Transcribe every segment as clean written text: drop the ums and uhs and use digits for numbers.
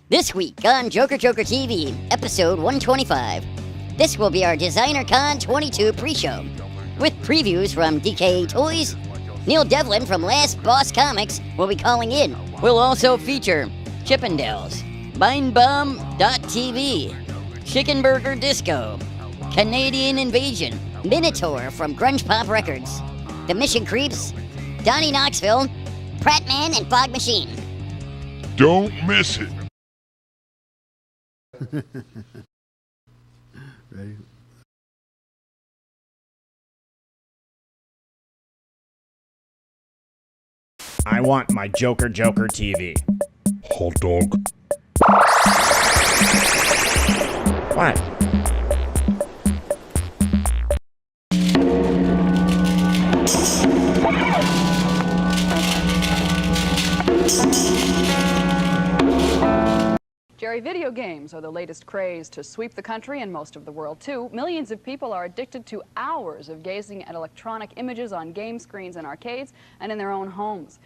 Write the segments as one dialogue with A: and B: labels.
A: This week on Joker Joker TV, episode 125. This will be our Designer Con 22 pre-show, with previews from DKA Toys. Neil Devlin from Last Boss Comics will be calling in. We'll also feature Chippendales, Mindbomb.tv, Chicken Burger Disco, Canadian Invasion, Minatore from Grunge Pop Records, the Missioncreeps, Donny Knottsville, Pratman, and Phog Masheeen.
B: Don't miss it.
C: Ready?
D: I want my Joker Joker TV.
B: Hot dog.
D: What?
E: Jerry, video games are the latest craze to sweep the country and most of the world, too. Millions of people are addicted to hours of gazing at electronic images on game screens in arcades and in their own homes.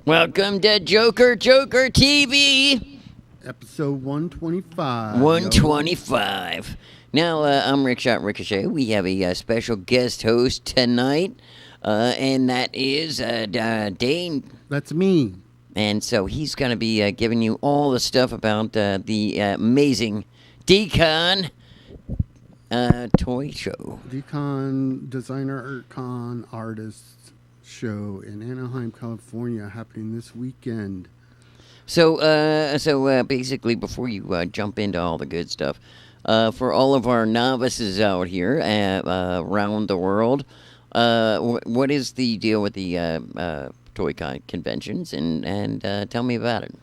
A: Welcome to Joker Joker TV,
C: Episode 125.
A: 125. Now, I'm Ricochet. We have a special guest host tonight, and that is Dain.
C: That's me.
A: And so he's going to be giving you all the stuff about the amazing DCON toy show.
C: DCON, designer, con, artist, show in Anaheim, California, happening this weekend.
A: So basically, before you jump into all the good stuff, for all of our novices out here around the world, what is the deal with the toy conventions? And tell me about it.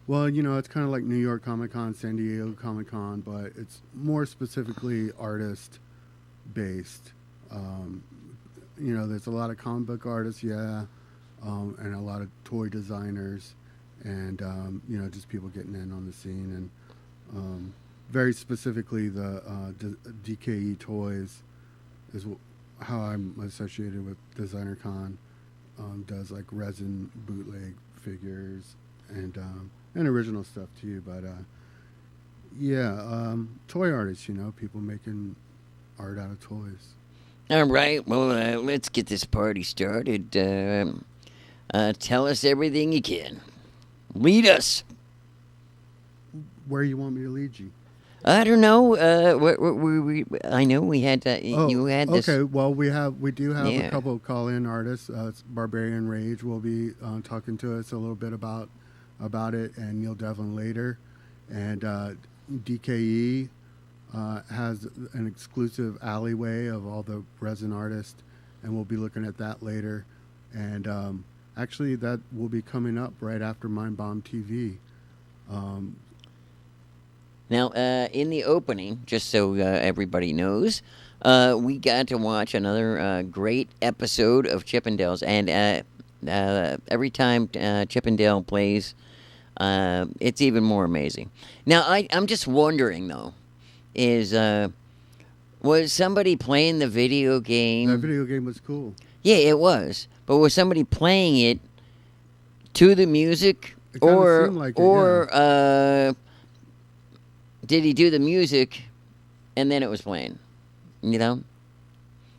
C: Well, you know, it's kind of like New York Comic Con, San Diego Comic Con, but it's more specifically artist-based. You know, there's a lot of comic book artists, and a lot of toy designers, and, you know, just people getting in on the scene. And very specifically, the DKE Toys is how I'm associated with Designer Con. Does like resin bootleg figures and original stuff too. But toy artists, you know, people making art out of toys.
A: All right, well, let's get this party started. Tell us everything you can. Lead us.
C: Where you want me to lead you?
A: I don't know. I know we had you had this.
C: Okay, well, we do have a couple of call-in artists. Barbarian Rage will be talking to us a little bit about it, and Neil Devlin later. And DKE has an exclusive alleyway of all the resin artists, and we'll be looking at that later. And actually, that will be coming up right after Mind Bomb TV.
A: Now, in the opening, just so everybody knows, we got to watch another great episode of Chippendales, and every time Chippendale plays, it's even more amazing. Now, I'm just wondering, though, was somebody playing the video game?
C: That video game was cool.
A: Yeah, it was. But was somebody playing it to the music?
C: It kinda seemed like it, yeah.
A: Did he do the music and then it was playing? You know?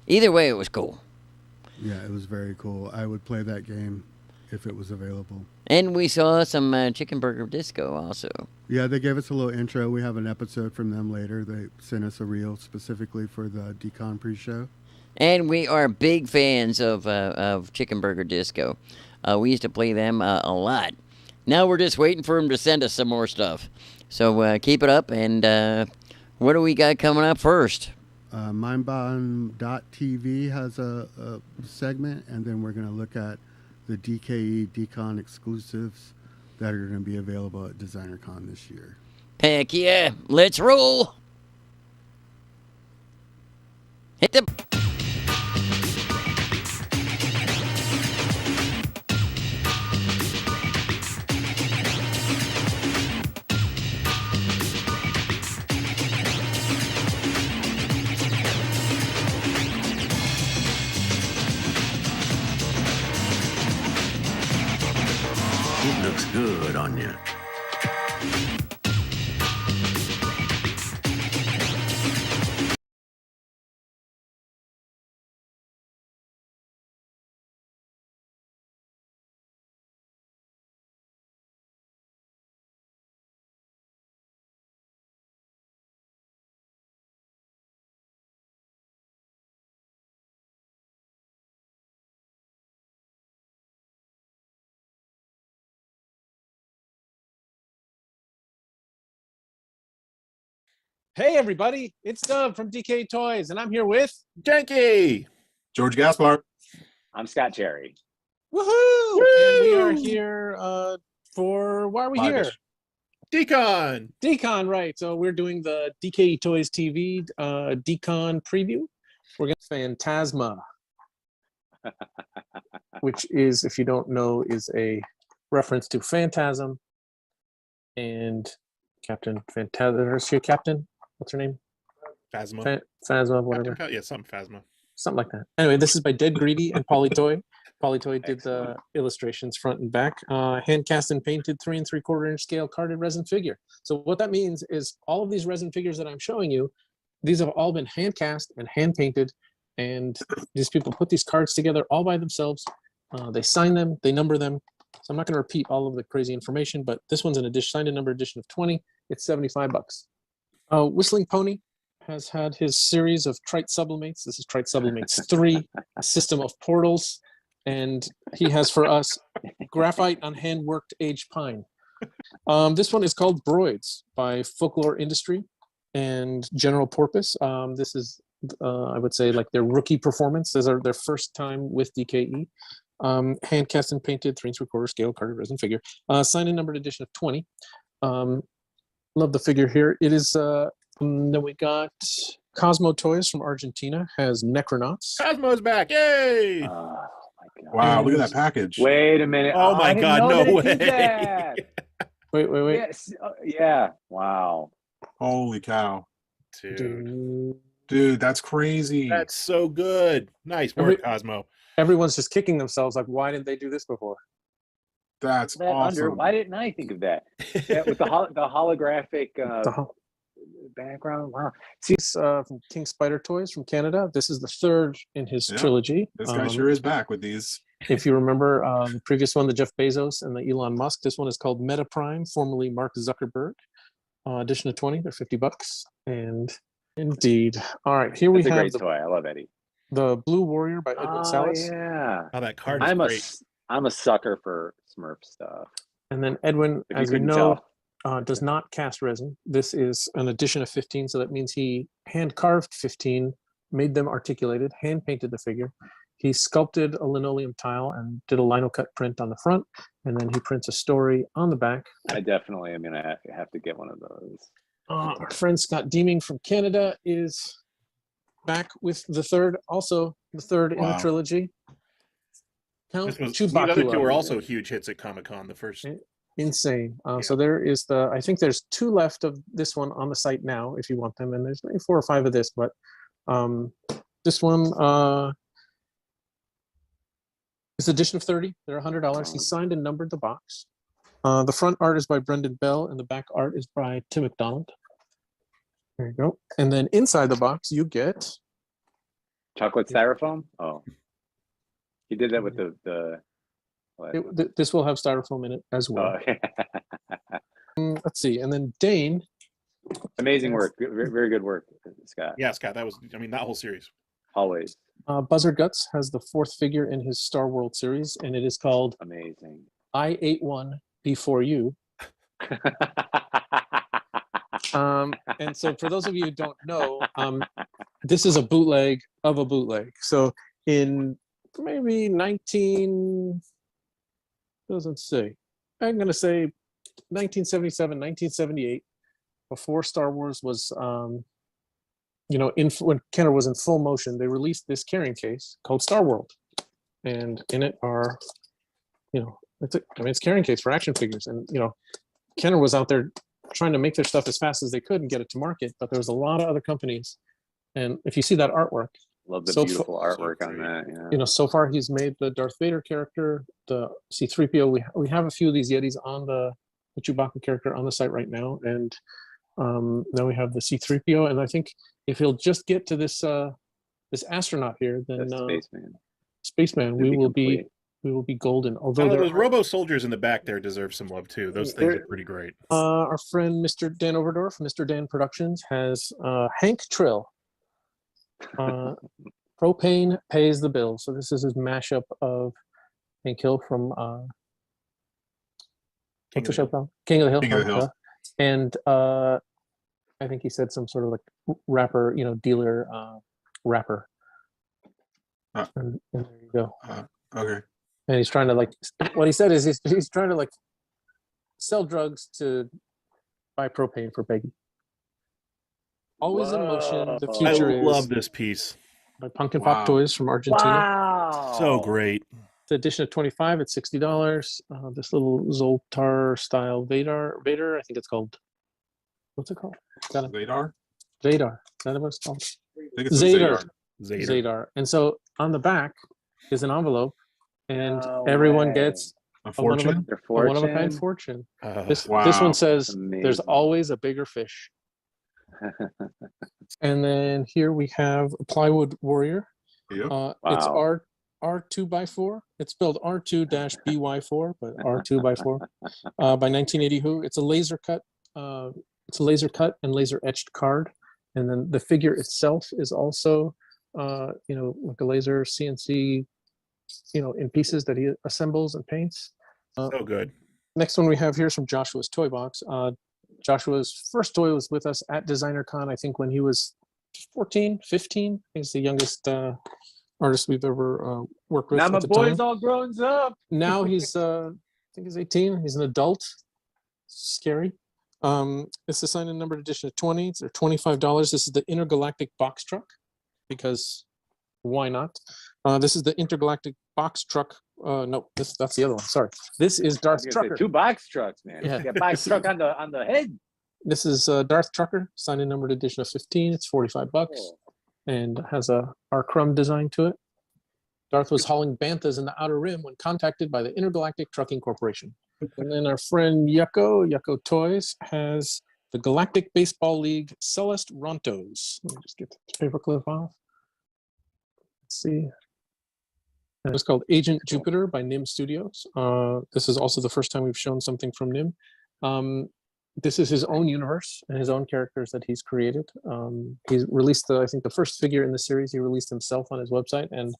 A: Either way, it was cool.
C: Yeah, it was very cool. I would play that game if it was available.
A: And we saw some Chicken Burger Disco also.
C: Yeah, they gave us a little intro. We have an episode from them later. They sent us a reel specifically for the DCON pre-show.
A: And we are big fans of Chicken Burger Disco. We used to play them a lot. Now we're just waiting for them to send us some more stuff. So keep it up, and what do we got coming up first?
C: Mindbomb.tv has a segment, and then we're going to look at the DKE DCON exclusives that are going to be available at DesignerCon this year.
A: Heck yeah, let's roll! Hit the...
F: Looks good on you.
G: Hey everybody, it's Dub from DK Toys, and I'm here with
H: Janky, George Gaspar.
I: I'm Scott Cherry.
G: Woohoo! And we are here for why are we here?
H: DCON.
G: DCON, right? So we're doing the DK Toys TV DCON preview. We're going to Phantasma, which is, if you don't know, is a reference to Phantasm and Captain Phantasm. Is she a captain? What's her name?
H: Phasma.
G: Phasma, whatever.
H: Yeah, something Phasma.
G: Something like that. Anyway, this is by Dead Greedy and Polytoy. Polytoy did the illustrations front and back. Hand cast and painted 3 3/4 inch scale carded resin figure. So what that means is all of these resin figures that I'm showing you, these have all been hand cast and hand painted, and these people put these cards together all by themselves. They sign them, they number them. So I'm not going to repeat all of the crazy information, but this one's an edition, signed and numbered edition of 20. It's $75. Whistling Pony has had his series of Trite Sublimates. This is Trite Sublimates 3, a system of portals. And he has for us graphite on hand-worked aged pine. This one is called Broids by Folklore Industry and General Porpoise. This is, I would say, like their rookie performance. These are their first time with DKE. Hand cast and painted 3 3/4 scale carded resin figure. Signed and numbered edition of 20. Love the figure here. It is, then we got Cosmo Toys from Argentina, has Necronauts.
H: Cosmo's back. Yay!
I: Oh my God.
J: Wow, look at that package.
I: Wait a minute.
H: Oh my
I: I didn't
H: God,
I: know
H: no
I: that it
H: way.
I: did that.
G: Wait.
I: Yes. Yeah. Wow.
J: Holy cow.
H: Dude,
J: that's crazy.
H: that's so good. Nice work, Cosmo.
G: Everyone's just kicking themselves like, why didn't they do this before?
J: That's
I: That
J: awesome.
I: why didn't I think of that? Yeah, with the holographic background. Wow.
G: See, from King Spider Toys from Canada. This is the third in his trilogy.
J: This guy sure is back with these.
G: If you remember the previous one, the Jeff Bezos and the Elon Musk, this one is called Meta Prime, formerly Mark Zuckerberg. Edition of 20, they're $50. And indeed. All right, here
I: That's
G: we
I: a
G: have
I: great toy. I love Eddie.
G: the Blue Warrior by Edwin Salas.
I: Yeah.
H: Oh, that card is great.
I: I'm a sucker for Smurf stuff.
G: And then Edwin,
I: If
G: as you
I: couldn't
G: know,
I: tell.
G: does not cast resin. This is an edition of 15, so that means he hand carved 15, made them articulated, hand painted the figure. He sculpted a linoleum tile and did a lino cut print on the front, and then he prints a story on the back.
I: I definitely am gonna have to get one of those.
G: Our friend Scott Deeming from Canada is back with the third, also the third in the trilogy. Count
H: These
G: Chewbacca.
H: other two were also huge hits at Comic-Con. The first.
G: Insane. So there is I think there's 2 left of this one on the site now if you want them, and there's maybe 4 or 5 of this, but this one is edition of 30. They're $100. He signed and numbered the box. The front art is by Brendan Bell, and the back art is by Tim McDonald. There you go. And then inside the box, you get
I: chocolate styrofoam. Oh, he did that with the
G: this will have styrofoam in it as well.
I: Oh.
G: Let's see. And then Dain.
I: Amazing work. Very good work, Scott.
H: Yeah, Scott. That was, I mean, that whole series.
I: Always.
G: Buzzard Guts has the 4th figure in his Star World series, and it is called
I: Amazing.
G: I Ate One Before You. And so for those of you who don't know, this is a bootleg of a bootleg. So in maybe 1977, 1978, before Star Wars was, when Kenner was in full motion, they released this carrying case called Star World. And in it are, it's carrying case for action figures. And, Kenner was out there trying to make their stuff as fast as they could and get it to market, but there was a lot of other companies. And if you see that artwork,
I: love the beautiful artwork on that. Yeah.
G: So far he's made the Darth Vader character, the C-3PO. We have a few of these Yetis on the Chewbacca character on the site right now, and now we have the C-3PO. And I think if he'll just get to this astronaut here, then Spaceman, we will be golden. Although
H: those Robo Soldiers in the back there deserve some love too. Those things are pretty great.
G: Our friend Mr. Dan Overdorf, Mr. Dan Productions, has Hank Trill. Propane Pays the Bill. So this is his mashup of Hank Hill from what's the show called? King of the Hill.
J: King of the Hill.
G: And I think he said some sort of like rapper, dealer rapper. And there you go.
J: Okay.
G: And he's trying to what he said is he's trying to sell drugs to buy propane for Peggy. Always in motion. The future
H: I love this piece.
G: By Pumpkin Pop Toys from Argentina.
I: Wow.
H: So great.
G: The edition of 25 at $60. This little Zoltar style Vader, I think it's called. What's it called?
J: Vadar?
G: Vadar. Is that what it's called?
J: I think it's
G: Zadar. And so on the back is an envelope, and everyone gets
J: a fortune.
G: A one-of-a-kind fortune. This one says, "There's always a bigger fish." And then here we have a Plywood Warrior.
J: Yep.
G: It's R2x4. It's spelled R2-BY4, but R2x4 by 1980 Who. It's a laser cut. It's a laser cut and laser etched card, and then the figure itself is also, like a laser CNC in pieces that he assembles and paints.
H: So good.
G: Next one we have here is from Joshua's Toy Box. Joshua's first toy was with us at DesignerCon, I think when he was 14, 15. He's the youngest artist we've ever worked with.
I: Now
G: at
I: my
G: the
I: boy's
G: time.
I: all grown up.
G: Now he's, I think he's 18. He's an adult. Scary. It's the signed and numbered edition of 20. They're $25. This is the Intergalactic Box Truck, because why not? This is the Intergalactic Box Truck. No, that's the other one. Sorry. This is Darth Trucker.
I: 2 box trucks, man.
G: Yeah.
I: Yeah, box truck on the head.
G: This is Darth Trucker, signed and numbered edition of 15. It's $45 and has a R. Crumb design to it. Darth was hauling banthas in the Outer Rim when contacted by the Intergalactic Trucking Corporation. And then our friend Yucko Toys, has the Galactic Baseball League Celeste Rontos. Let me just get the paperclip off. Let's see. And it's called Agent Jupiter by Nim Studios. This is also the first time we've shown something from Nim. This is his own universe and his own characters that he's created. He's released, I think, the first figure in the series he released himself on his website, and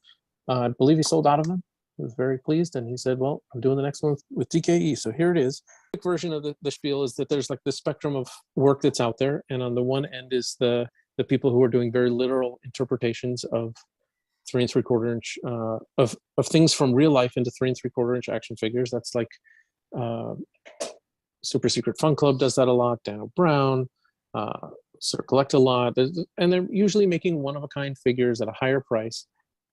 G: I believe he sold out of them. He was very pleased, and he said, well, I'm doing the next one with DKE, so here it is. The version of the spiel is that there's like the spectrum of work that's out there, and on the one end is the people who are doing very literal interpretations of 3 3/4 inch of things from real life into 3 3/4 inch action figures. That's like Super Secret Fun Club does that a lot. Daniel Brown, sort of collect a lot, and they're usually making one-of-a-kind figures at a higher price.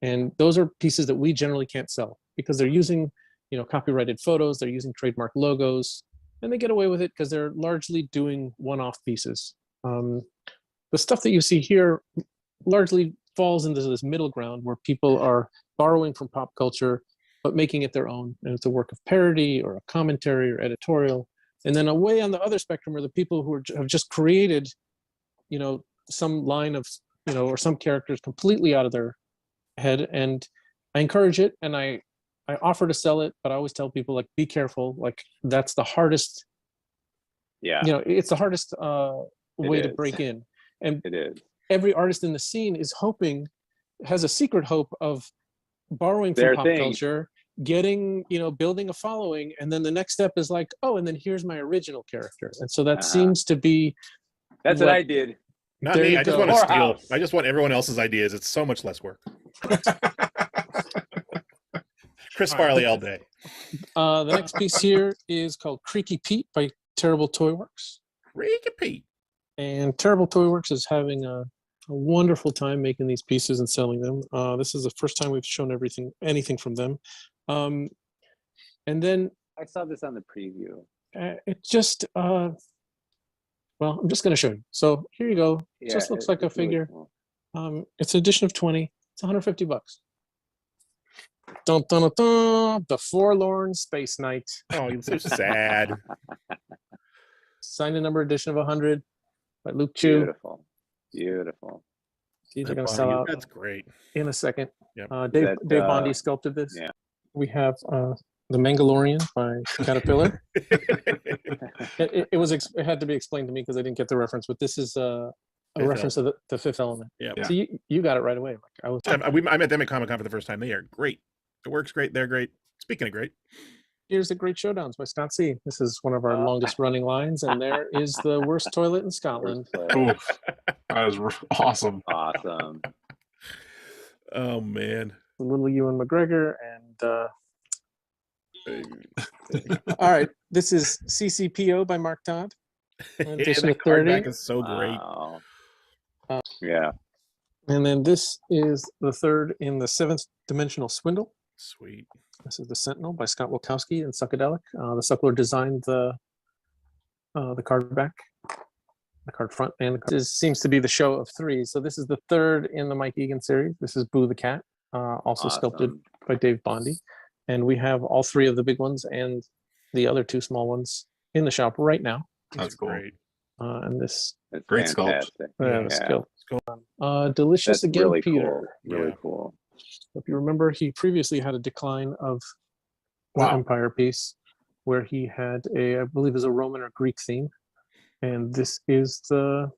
G: And those are pieces that we generally can't sell because they're using, copyrighted photos, they're using trademark logos, and they get away with it because they're largely doing one-off pieces. The stuff that you see here largely falls into this middle ground where people are borrowing from pop culture, but making it their own. And it's a work of parody or a commentary or editorial. And then away on the other spectrum are the people who have just created, some line of, or some characters completely out of their head. And I encourage it, and I offer to sell it, but I always tell people, like, be careful. Like, that's the hardest.
I: Yeah.
G: It's the hardest way to break in. And
I: it is.
G: Every artist in the scene has a secret hope of borrowing from pop culture, getting, building a following, and then the next step is like, oh, and then here's my original character. And so that seems to be
I: that's what I did.
H: Not me. I just want to steal. I just want everyone else's ideas. It's so much less work. Chris Farley all day.
G: The next piece here is called Creaky Pete by Terrible Toy Works.
H: Creaky Pete.
G: And Terrible Toy Works is having a wonderful time making these pieces and selling them. This is the first time we've shown anything from them. And then
I: I saw this on the preview.
G: It just, I'm just going to show you. So here you go. It just looks like a figure. Really cool. It's an edition of 20. It's $150. Dun, dun, dun, dun, the Forlorn Space Knight.
H: Oh, it's so sad.
G: Signed and number edition of 100 by Luke Chu.
I: Beautiful.
G: These are going to sell out.
H: That's great.
G: In a second.
H: Yep.
G: Dave Bondi sculpted this.
I: Yeah.
G: We have The Mangalorean by Caterpillar. It had to be explained to me because I didn't get the reference, but this is a reference to the Fifth Element.
H: Yeah.
G: So you got it right away. Like
H: I met them at Comic-Con for the first time. They are great. The work's great. They're great. Speaking of great.
G: Here's the Great Showdowns by Scott C. This is one of our longest running lines, and there is the worst toilet in Scotland.
J: Oof. That is awesome.
I: Awesome.
H: Oh man.
G: The little Ewan McGregor and all right. This is CCPO by Mark Todd. Edition of 30.
H: Hardback is so great.
I: Wow. Yeah.
G: And then this is the third in the 7th Dimensional Swindle.
H: Sweet.
G: This is the Sentinel by Scott Wilkowski and Suckadelic. The Suckler designed the card back, the card front, and the card. This seems to be the show of 3. So this is the third in the Mike Egan series. This is Boo the Cat, also sculpted by Dave Bondi. And we have all 3 of the big ones and the other 2 small ones in the shop right now.
J: That's cool.
H: Great.
G: And this
J: great sculpt.
G: Delicious again,
I: really
G: Peter.
I: Cool. Really cool.
G: If you remember, he previously had a decline of the Empire piece where he had I believe is a Roman or Greek theme. And this is the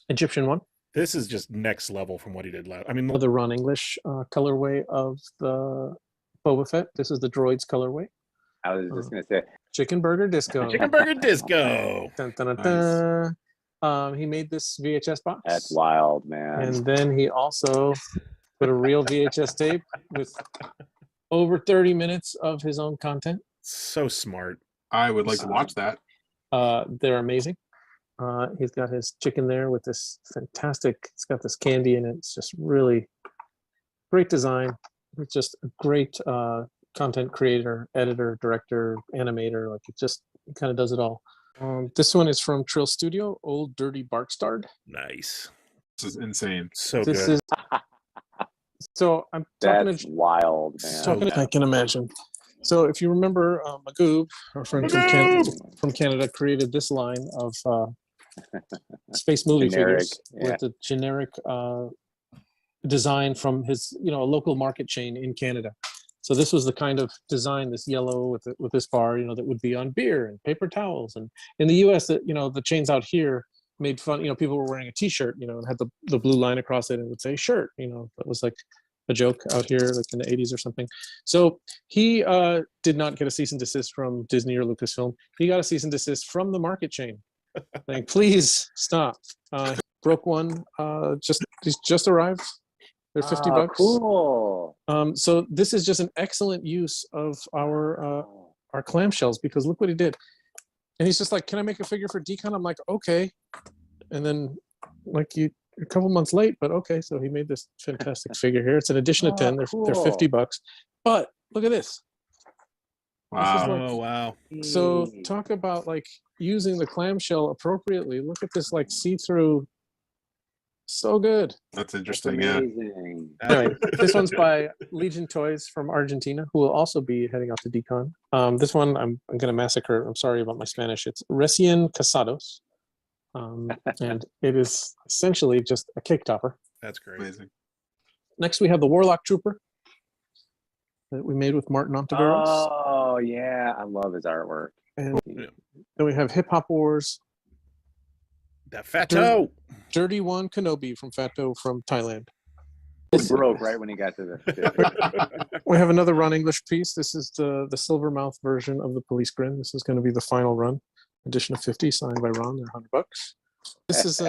G: Egyptian one.
H: This is just next level from what he did last. I mean,
G: The Ron English colorway of the Boba Fett. This is the droids colorway.
I: I was just gonna say
G: Chicken Burger Disco.
H: Chicken Burger Disco.
G: Dun, dun, dun,
J: Nice.
G: dun. He made this VHS box.
I: that's wild, man.
G: And then he also put a real VHS tape with over 30 minutes of his own content.
H: So smart.
J: I would like to watch that.
G: They're amazing. He's got his chicken there with this fantastic, it's got this candy in it. It's just really great design. It's just a great content creator, editor, director, animator. Like it kind of does it all. This one is from Trill Studio, Old Dirty Barkstard.
H: Nice.
J: This is insane.
H: So
G: This
H: good.
G: is so I'm talking
I: That's wild, man.
G: I can imagine. So if you remember, Magoob, our friend from Canada, created this line of space movie
I: Generic,
G: figures
I: yeah.
G: with the generic design from his, a local market chain in Canada. So this was the kind of design, this yellow with this bar, that would be on beer and paper towels. And in the U.S., the chains out here made fun. People were wearing a T-shirt, and had the blue line across it and would say shirt. That was like a joke out here, like in the 80s or something. So he did not get a cease and desist from Disney or Lucasfilm. He got a cease and desist from the market chain, saying, "Please stop." Broke one. He's just arrived. They're $50.
I: Cool.
G: So this is just an excellent use of our clamshells, because look what he did. And he's just like, "Can I make a figure for DCON?" I'm like, "Okay." And then like a couple months late, but okay. So he made this fantastic figure here. It's an edition of 10. They're $50. But look at this.
J: Wow.
H: Oh, wow.
G: So talk about like using the clamshell appropriately. Look at this like see-through. So good.
J: That's interesting. Yeah.
I: Amazing.
G: Anyway, this one's by Legion Toys from Argentina, who will also be heading out to DCON. This one I'm going to massacre. I'm sorry about my Spanish. It's Recién Casados. And it is essentially just a cake topper.
H: That's great.
J: Amazing.
G: Next, we have the Warlock Trooper that we made with Martin Ontiveros.
I: Oh yeah, I love his artwork.
G: And then we have Hip Hop Wars.
H: That Fat Toe.
G: Dirty One Kenobi from Fat Toe from Thailand.
I: It broke right when he got to the.
G: We have another Ron English piece. This is the Silvermouth version of the Police Grin. This is going to be the final run. Edition of 50, signed by Ron. They're $100. This is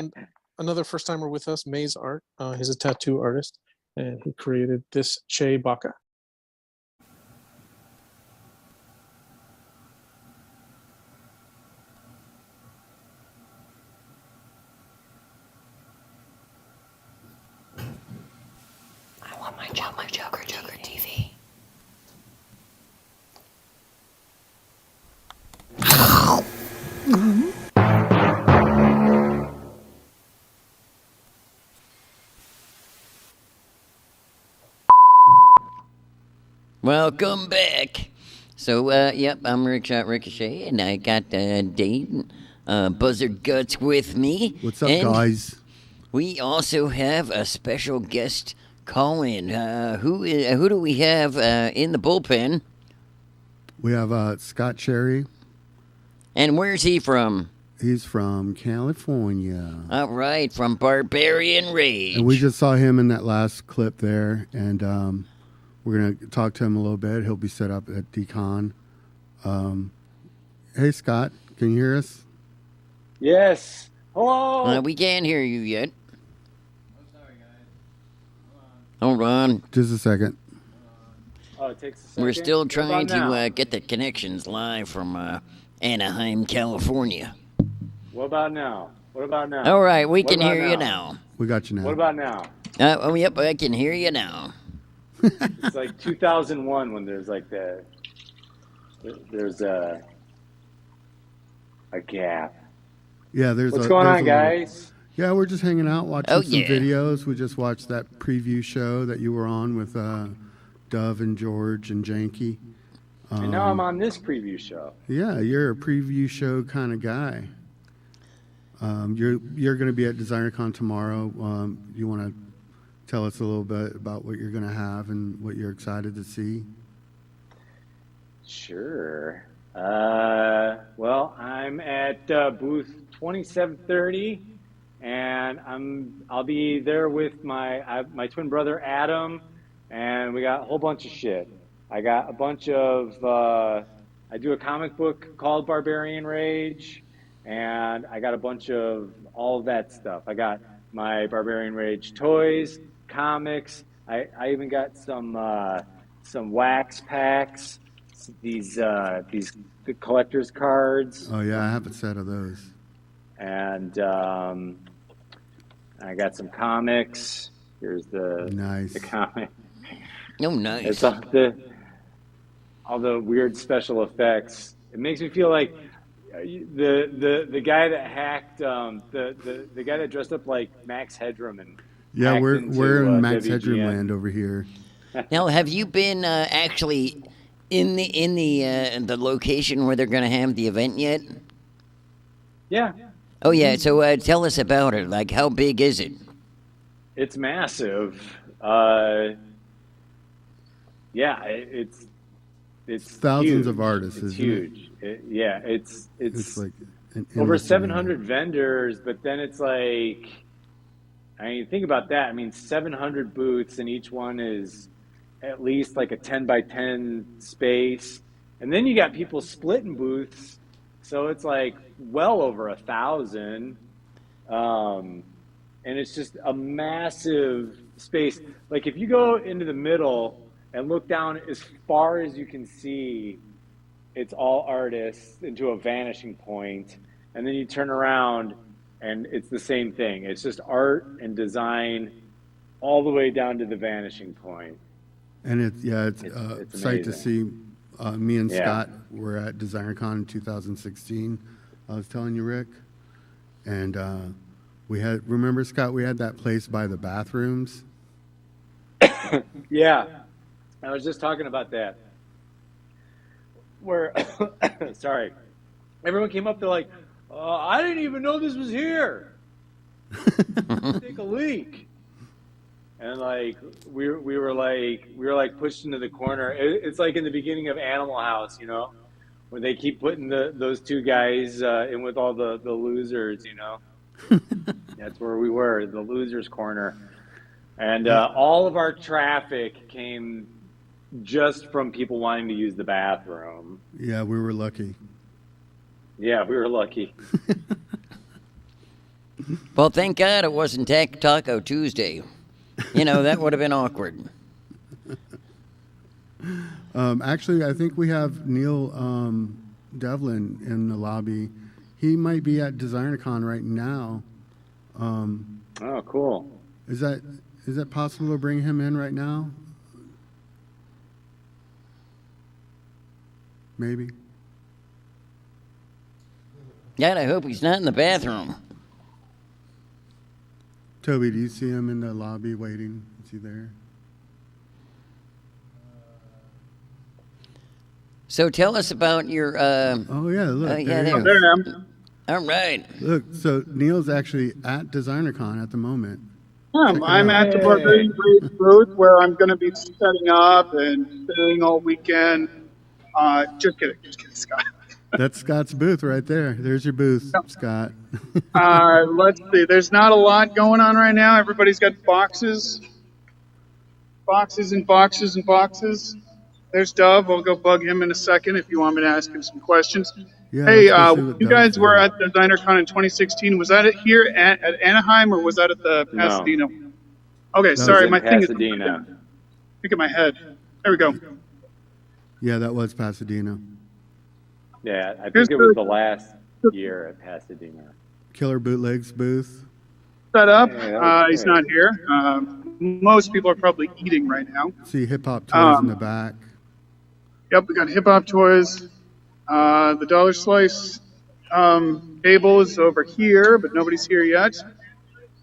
G: another first timer with us, Maze Art. He's a tattoo artist, and he created this Che Baka.
A: I want my Joker TV. Welcome back. So, yep, I'm Ricochet, and I got Dain, Buzzard Guts with me.
C: What's up,
A: and
C: guys?
A: We also have a special guest call-in. Who do we have in the bullpen?
C: We have Scott Cherry.
A: And where's he from?
C: He's from California.
A: All right, from Barbarian Rage.
C: And we just saw him in that last clip there, and we're going to talk to him a little bit. He'll be set up at DCON. Hey, Scott, can you hear us?
I: Yes. Hello.
A: We can't hear you yet. Hold on.
C: Just a second.
I: Oh, it takes a second.
A: We're still
I: What
A: trying
I: about now?
A: to get the connections live from Anaheim, California.
I: What about now? What about now?
A: All right, we
I: What
A: can
I: about
A: hear you now.
C: We got you now.
I: What about now?
A: Oh, yep, I can hear you now.
I: It's like 2001 when there's like there's a gap.
C: Yeah, there's
I: What's going on,
C: there's a little-
I: guys?
C: Yeah, we're just hanging out, watching
A: Oh,
C: some
A: yeah.
C: videos. We just watched that preview show that you were on with Dove and George and Janky.
I: And now I'm on this preview show.
C: Yeah, you're a preview show kind of guy. You're going to be at DesignerCon tomorrow. You want to tell us a little bit about what you're going to have and what you're excited to see?
I: Sure. Well, I'm at booth 2730, and I'll be there with my twin brother Adam, and we got a whole bunch of shit. I got a bunch of, I do a comic book called Barbarian Rage, and I got a bunch of all of that stuff. I got my Barbarian Rage toys, comics. I even got some wax packs, these collector's cards.
C: Oh yeah, I have a set of those.
I: And I got some comics. Here's the comic.
A: Oh, nice.
I: It's all the weird special effects. It makes me feel like the guy that hacked the guy that dressed up like Max Headroom and
C: yeah, we're in Max
I: WGN.
C: Headroom land over here.
A: Now, have you been actually in the location where they're going to have the event yet?
I: Yeah.
A: Oh yeah. So tell us about it. Like, how big is it?
I: It's massive. Yeah, it's
C: thousands
I: huge.
C: of artists.
I: It's
C: isn't
I: huge. It's
C: like an
I: over
C: endless
I: 700 vendors, but then it's like, I mean, think about that. I mean, 700 booths, and each one is at least like a 10 by 10 space, and then you got people splitting booths, so it's like well over 1,000, and it's just a massive space. Like if you go into the middle and look down as far as you can see, it's all artists into a vanishing point, and then you turn around and it's the same thing. It's just art and design all the way down to the vanishing point.
C: And it's a sight to see. Me and Scott were at DesignerCon in 2016. I was telling you, Rick, and remember, Scott, we had that place by the bathrooms.
I: Yeah, I was just talking about that. Where, sorry, everyone came up, they're like, I didn't even know this was here. Take a leak. And like we were pushed into the corner. It's like in the beginning of Animal House, you know, when they keep putting those two guys in with all the losers, you know. That's where we were, the losers corner. And all of our traffic came just from people wanting to use the bathroom.
C: Yeah, we were lucky.
I: Yeah, we were lucky.
A: Well, thank God it wasn't Taco Tuesday. You know, that would have been awkward.
C: Actually, I think we have Neil Devlin in the lobby. He might be at DesignerCon right now.
I: Oh, cool.
C: Is that possible to bring him in right now? Maybe.
A: God, I hope he's not in the bathroom.
C: Toby, do you see him in the lobby waiting? Is he there?
A: So tell us about your...
C: oh, yeah, look.
A: Yeah,
C: there he
A: there.
C: is.
K: I am.
A: All right.
C: Look, so Neil's actually at DesignerCon at the moment.
K: I'm at the Barbarian booth where I'm going to be setting up and staying all weekend. Just kidding, Scott.
C: That's Scott's booth right there. There's your booth, Scott.
K: Let's see. There's not a lot going on right now. Everybody's got boxes and boxes and boxes. There's Dove. I'll go bug him in a second if you want me to ask him some questions.
C: Yeah,
K: hey,
C: Dove's
K: you guys
C: doing.
K: were at DesignerCon in 2016. Was that here at Anaheim or was that at the Pasadena?
I: No.
K: Okay, sorry. My thing is.
I: Pasadena.
K: Look at my head. There we go.
C: Yeah, that was Pasadena.
I: Yeah, I think it was the last year at Pasadena.
C: Killer Bootlegs booth.
K: Set up.
I: Yeah,
K: He's not here. Most people are probably eating right now.
C: See Hip Hop Toys in the back.
K: Yep, we got Hip Hop Toys. The Dollar Slice table is over here, but nobody's here yet.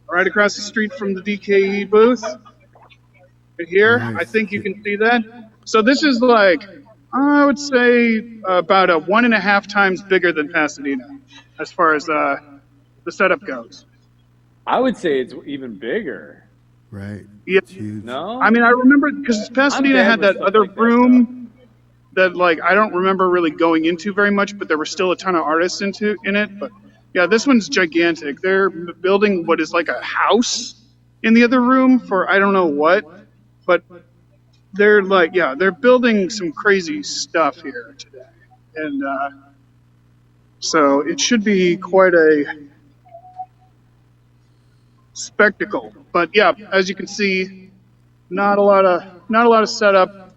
K: Right across the street from the DKE booth. Right here,
C: Nice.
K: I think you can see that. So this is like, I would say about 1.5 times bigger than Pasadena as far as the setup goes.
I: I would say it's even bigger.
C: Right.
K: Yeah.
C: It's huge.
I: No?
K: I mean, I remember because Pasadena
I: bad
K: had
I: with
K: that
I: stuff
K: other
I: like that,
K: room that like I don't remember really going into very much, but there were still a ton of artists in it. But yeah, this one's gigantic. They're building what is like a house in the other room for I don't know what, but they're like, yeah, they're building some crazy stuff here today, and so it should be quite a spectacle. But yeah, as you can see, not a lot of setup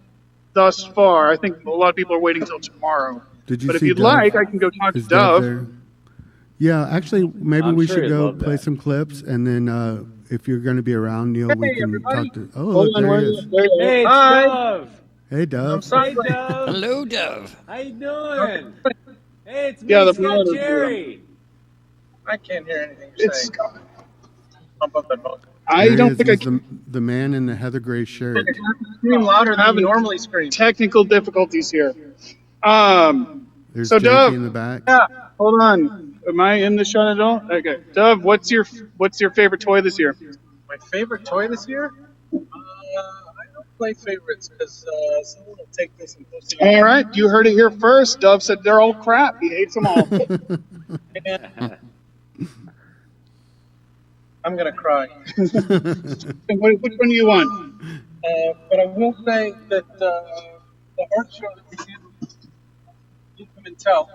K: thus far. I think a lot of people are waiting till tomorrow.
C: Did you
K: But if
C: see
K: you'd
C: Dove?
K: like, I can go talk to
C: Is Dove
K: Dove.
C: there? Yeah, actually, maybe
I: I'm
C: we
I: sure
C: should
I: he'd
C: go
I: love
C: play
I: that.
C: some clips, and then if you're going to be around, Neil, we can
K: everybody.
C: talk to. Oh,
K: Hold
C: look,
K: on,
C: there he
K: wait,
C: is.
K: wait, wait.
I: Hey, it's
K: Hi.
I: Dove.
C: Hey, Dove.
K: I'm sorry.
I: Hey, Dove.
A: Hello, Dove.
I: How you doing? Hey, it's me,
K: Yeah, the
I: Scott
K: promoter.
I: Jerry.
L: I can't hear anything you're
K: It's
L: saying.
K: Scott.
L: Pump up that volume.
K: I
C: There he
K: don't
C: is.
K: think I
C: He's
K: can
C: the man in the heather gray shirt.
L: Scream louder than
K: have
L: you normally scream.
K: technical difficulties here.
C: There's
K: So
C: Jakey
K: Dove,
C: in the back.
K: yeah, hold on. Am I in the shot at all? Okay, Dove, what's your favorite toy this year?
L: My favorite toy this year? I don't play favorites because someone will take this and post it.
K: All right, you heard it here first. Dove said they're all crap. He hates them all.
L: I'm gonna cry.
K: Which one do you want?
L: But I will say that the art show that we did, you come and tell.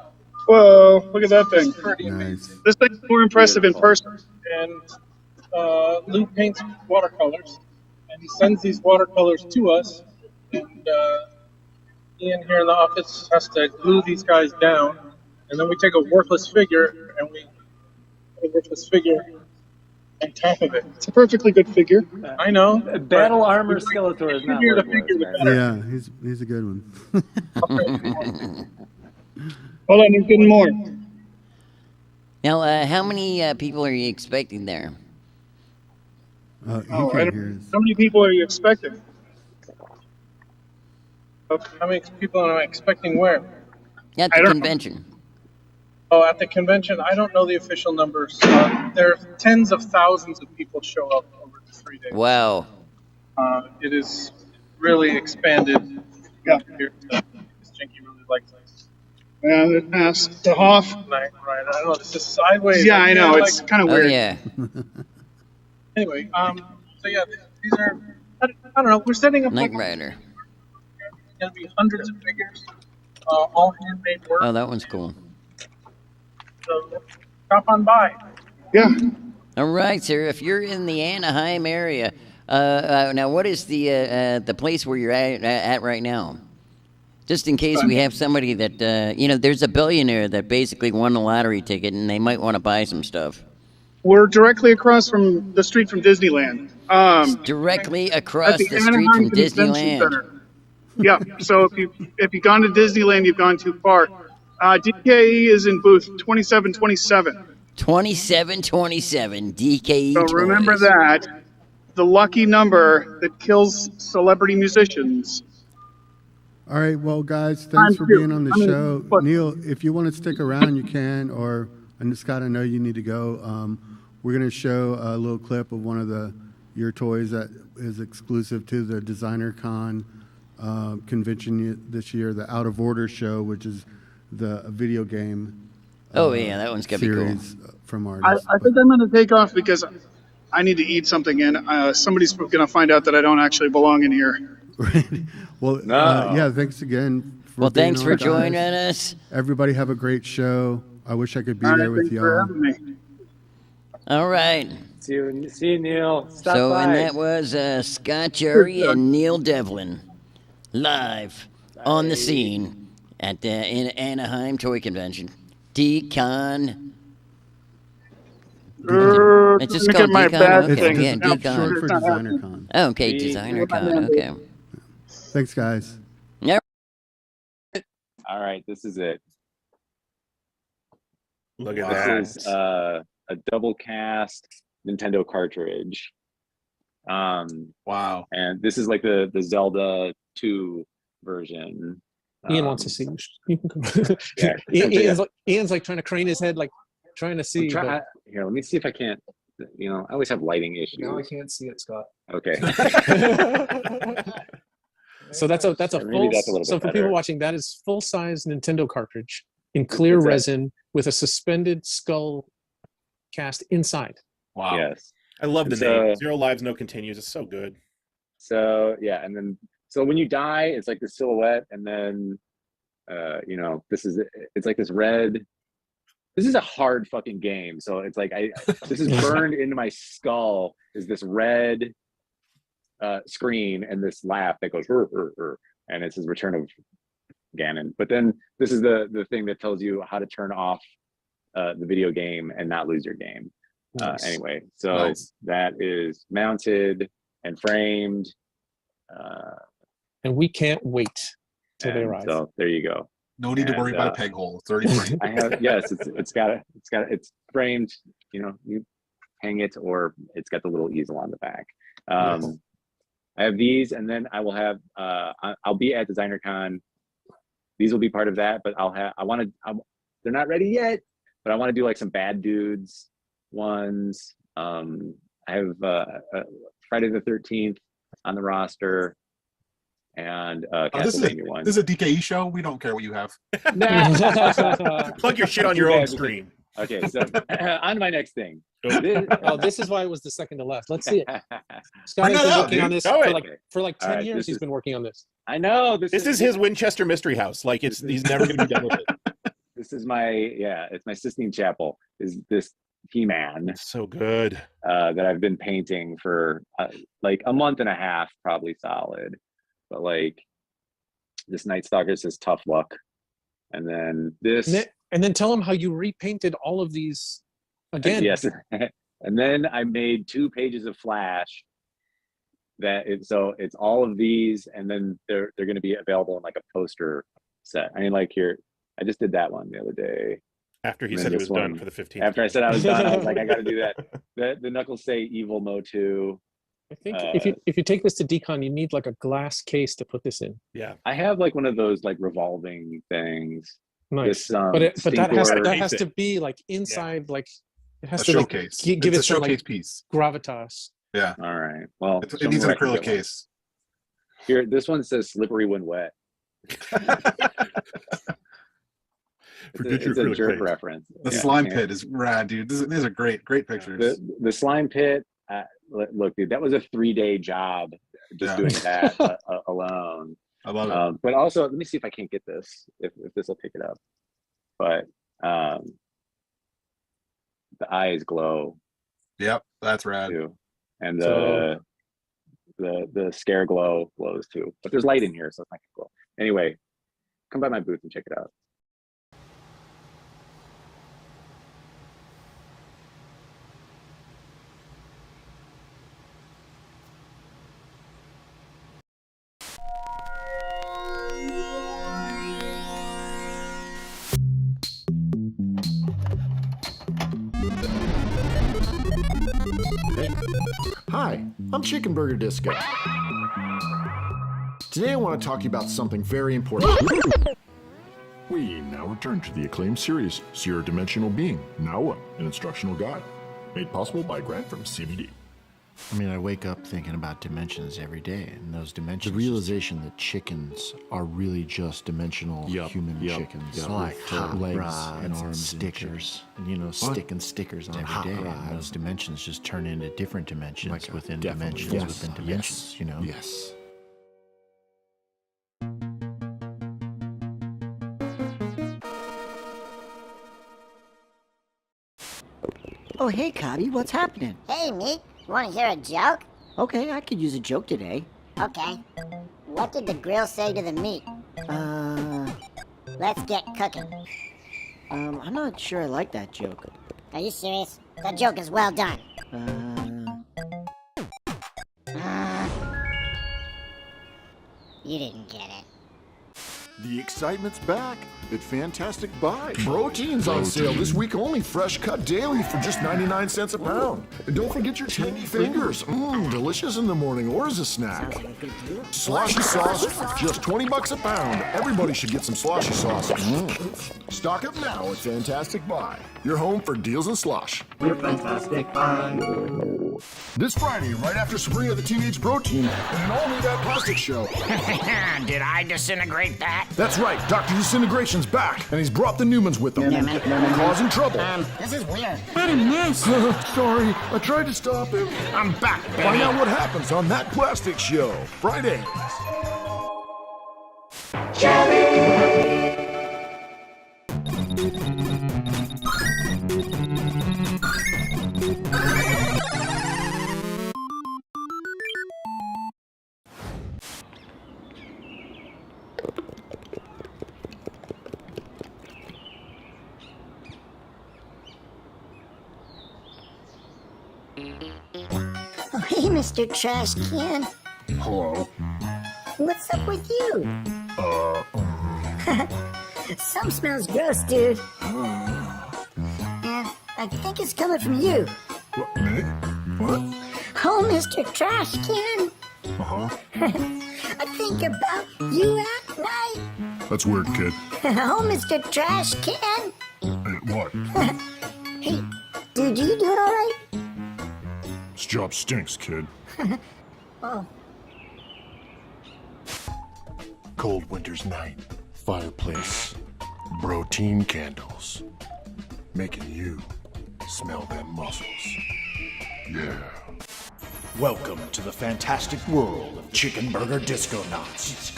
K: Whoa, look at that thing.
L: Pretty
C: Nice.
L: amazing.
K: This thing's more impressive in person.
L: And Luke paints watercolors, and he sends these watercolors to us. And Ian here in the office has to glue these guys down, and then we take a worthless figure and we put a worthless figure on top of it.
K: It's a perfectly good figure.
L: I know.
I: Battle armor Skeletor is not
L: Figure
I: what
L: the
I: it was,
L: figure, the
I: man.
L: better.
C: Yeah, he's a good one.
K: Hold on, there's getting more.
A: Now, how many people are you expecting there?
C: He
K: I
C: can't
K: don't-
C: hear us.
K: How many people are you expecting?
L: How many people am I expecting where?
A: At
K: I
A: the
K: don't-
A: convention.
L: Oh, at the convention, I don't know the official numbers. There are tens of thousands of people show up over the 3 days.
A: Wow.
L: It is really expanded.
K: Yeah.
L: This Jinky really likes this.
K: Yeah, there's Mass. The Hoff.
L: Right. I don't know. This is sideways.
K: Yeah, I know.
L: can't,
K: It's kind of
A: Oh,
K: weird.
A: yeah.
L: Anyway, so yeah, these are. I don't know. We're setting up.
A: Knight
L: Like,
A: Rider.
L: it's gonna be hundreds of figures, all handmade work.
A: Oh, that one's cool.
L: So stop on by.
K: Yeah.
A: All right, sir. If you're in the Anaheim area, now what is the place where you're at right now? Just in case we have somebody that there's a billionaire that basically won a lottery ticket and they might want to buy some stuff.
K: We're directly across from the street from Disneyland.
A: Directly
K: At
A: across the street from
K: Convention
A: Disneyland.
K: Center. Yeah. So if you've gone to Disneyland, you've gone too far. DKE is in booth 2727.
A: 2727 DKE.
K: So remember
A: Toys.
K: that. The lucky number that kills celebrity musicians.
C: All right, well, guys,
K: Time
C: thanks for
K: to-
C: being on the
K: I mean,
C: show.
K: but-
C: Neil, if you want to stick around, you can. And Scott, I know you need to go. We're going to show a little clip of one of your toys that is exclusive to the Designer Con convention this year, the Out of Order show, which is the video game.
A: Oh, yeah, that one's going to be cool.
C: series from artists.
K: I think I'm going to take off because I need to eat something, and somebody's going to find out that I don't actually belong in here.
C: Well,
I: No.
C: yeah, thanks again.
A: Well,
C: being
A: thanks
C: on,
A: for
C: guys.
A: joining us.
C: Everybody have a great show. I wish I could be
K: All right,
C: there with
K: thanks for
C: y'all.
K: having me.
A: All right.
I: See you, Neil. Stop
A: So,
I: by.
A: and that was Scott Jerry and Neil Devlin live on the scene at the in Anaheim Toy Convention. DCON. It's just
K: Look
A: called
K: at my
A: DCON.
K: bad
A: Okay,
K: thing.
A: yeah,
K: No,
A: DCON.
C: Short for
K: It's not
C: Designer
K: happening.
C: Con.
A: Oh, okay,
I: D-
A: Designer Con. Okay.
C: Thanks, guys.
A: Yeah.
I: All right, this is it.
H: Look at that.
I: This is a double cast Nintendo cartridge.
J: Wow.
I: And this is like the Zelda 2 version.
G: Ian wants to see. You can come.
I: Yeah.
G: Ian's like trying to crane his head, like trying to see. but-
I: Here, let me see if I can't. I always have lighting issues.
L: No, I can't see it, Scott.
I: Okay.
G: So that's a
I: Yeah, maybe
G: full.
I: that's a little
G: So
I: bit
G: for
I: better.
G: people watching, that is full size Nintendo cartridge in clear
I: It's a-
G: resin with a suspended skull cast inside.
J: Wow.
I: Yes.
H: I love the
I: And so-
H: name. Zero Lives, No Continues. It's so good.
I: So yeah, and then So when you die, it's like the silhouette, and then it's like this red. This is a hard fucking game. So it's like this is burned into my skull. Is this red screen and this laugh that goes and it says Return of Ganon. But then this is the thing that tells you how to turn off the video game and not lose your game.
G: Nice.
I: Anyway, so that is mounted and framed.
G: And we can't wait till they arrive.
I: So there you go.
J: No need to worry about a peg hole. It's already framed.
I: I have it's framed. You know, you hang it, or it's got the little easel on the back. I have these, and then I will have. I'll be at DesignerCon. These will be part of that, but they're not ready yet, but I want to do like some Bad Dudes ones. I have Friday the 13th on the roster. And Castlevania one.
J: This is a DKE show. We don't care what you have.
H: Plug your shit on your own stream.
I: Okay, so on to my next thing.
G: This is why it was the second to last. Let's see it. Scott has been working on this for like 10 years. He's been working on this.
I: I know.
H: This is his Winchester Mystery House. Like he's never going to be done with it.
I: This is it's my Sistine Chapel. Is this He-Man?
H: So good.
I: That I've been painting for like a month and a half, probably solid. But like this Night Stalker says tough luck, and then this,
G: and then tell him how you repainted all of these again.
I: Yes, and then I made 2 pages of Flash. So it's all of these, and then they're going to be available in like a poster set. I mean, like here, I just did that one the other day.
H: After he said he was done for the 15th.
I: After I said I was done, I was like, I got to do that. The Knuckles say Evil Motu.
G: I think if you take this to DCON, you need like a glass case to put this in.
H: Yeah,
I: I have like one of those like revolving things.
G: Nice,
I: This,
G: but that has to be like inside, like it has to
J: showcase.
G: Give it
J: a showcase
G: like
J: piece.
G: Gravitas.
J: Yeah.
I: All right. Well,
J: it needs an acrylic case.
I: Here, this one says "slippery when wet." It's a jerk reference.
J: The slime pit is rad, dude. These are great pictures.
I: The slime pit. Look, dude, that was a 3-day job just doing that alone.
J: I love it.
I: But also, let me see if I can't get this, if this will pick it up. But the eyes glow.
J: Yep, that's rad.
I: Too. And the scare glow glows too. But there's light in here, so it's not gonna glow. Anyway, come by my booth and check it out.
M: Hi, I'm Chicken Burger Disco. Today I want to talk to you about something very important.
B: We now return to the acclaimed series, Zero Dimensional Being, Now What? An Instructional Guide. Made possible by a grant from CBD.
N: I mean, I wake up thinking about dimensions every day, and those dimensions. The realization that chickens are really just dimensional human chickens. It's like hot legs and arms, stickers, and sticking stickers on every day. And those dimensions just turn into different dimensions within dimensions within dimensions.
M: Yes.
O: Oh, hey, Cobby, what's happening?
A: Hey, Meat. You want to hear a joke?
O: Okay, I could use a joke today.
A: Okay. What did the grill say to the meat? Let's get cooking.
O: I'm not sure I like that joke.
A: Are you serious? That joke is well done. You didn't get it.
B: The excitement's back at Fantastic Buy. Protein's on sale this week only. Fresh cut daily for just 99 cents a pound. And don't forget your tangy fingers. Delicious in the morning or as a snack. Sloshy sauce, just 20 bucks a pound. Everybody should get some sloshy sauce. Stock up now at Fantastic Buy. Your home for deals and slosh.
P: We're Fantastic Buy.
B: This Friday, right after Sabrina the Teenage Protein and an all-new That Plastic Show.
D: Did I disintegrate that?
B: That's right, Dr. Disintegration's back, and he's brought the Newmans with him. Causing trouble.
A: This is weird.
O: What a mess.
B: Sorry, I tried to stop him.
D: I'm back, baby.
B: Find out what happens on That Plastic Show, Fridays.
P: Oh, hey, Mr. Trash Can.
B: Hello.
P: What's up with you? Some smells gross, dude. And I think it's coming from you.
B: What, me? What?
P: Oh, Mr. Trash Can.
B: Uh-huh.
P: I think about you at night.
B: That's weird, kid.
P: Oh, Mr. Trash Can.
B: Hey, what?
P: Hey, dude, you doing all right?
B: This job stinks, kid.
P: Oh.
B: Cold winter's night, fireplace, protein candles, making you smell them muscles. Yeah.
D: Welcome to the fantastic world of chicken burger disco knots.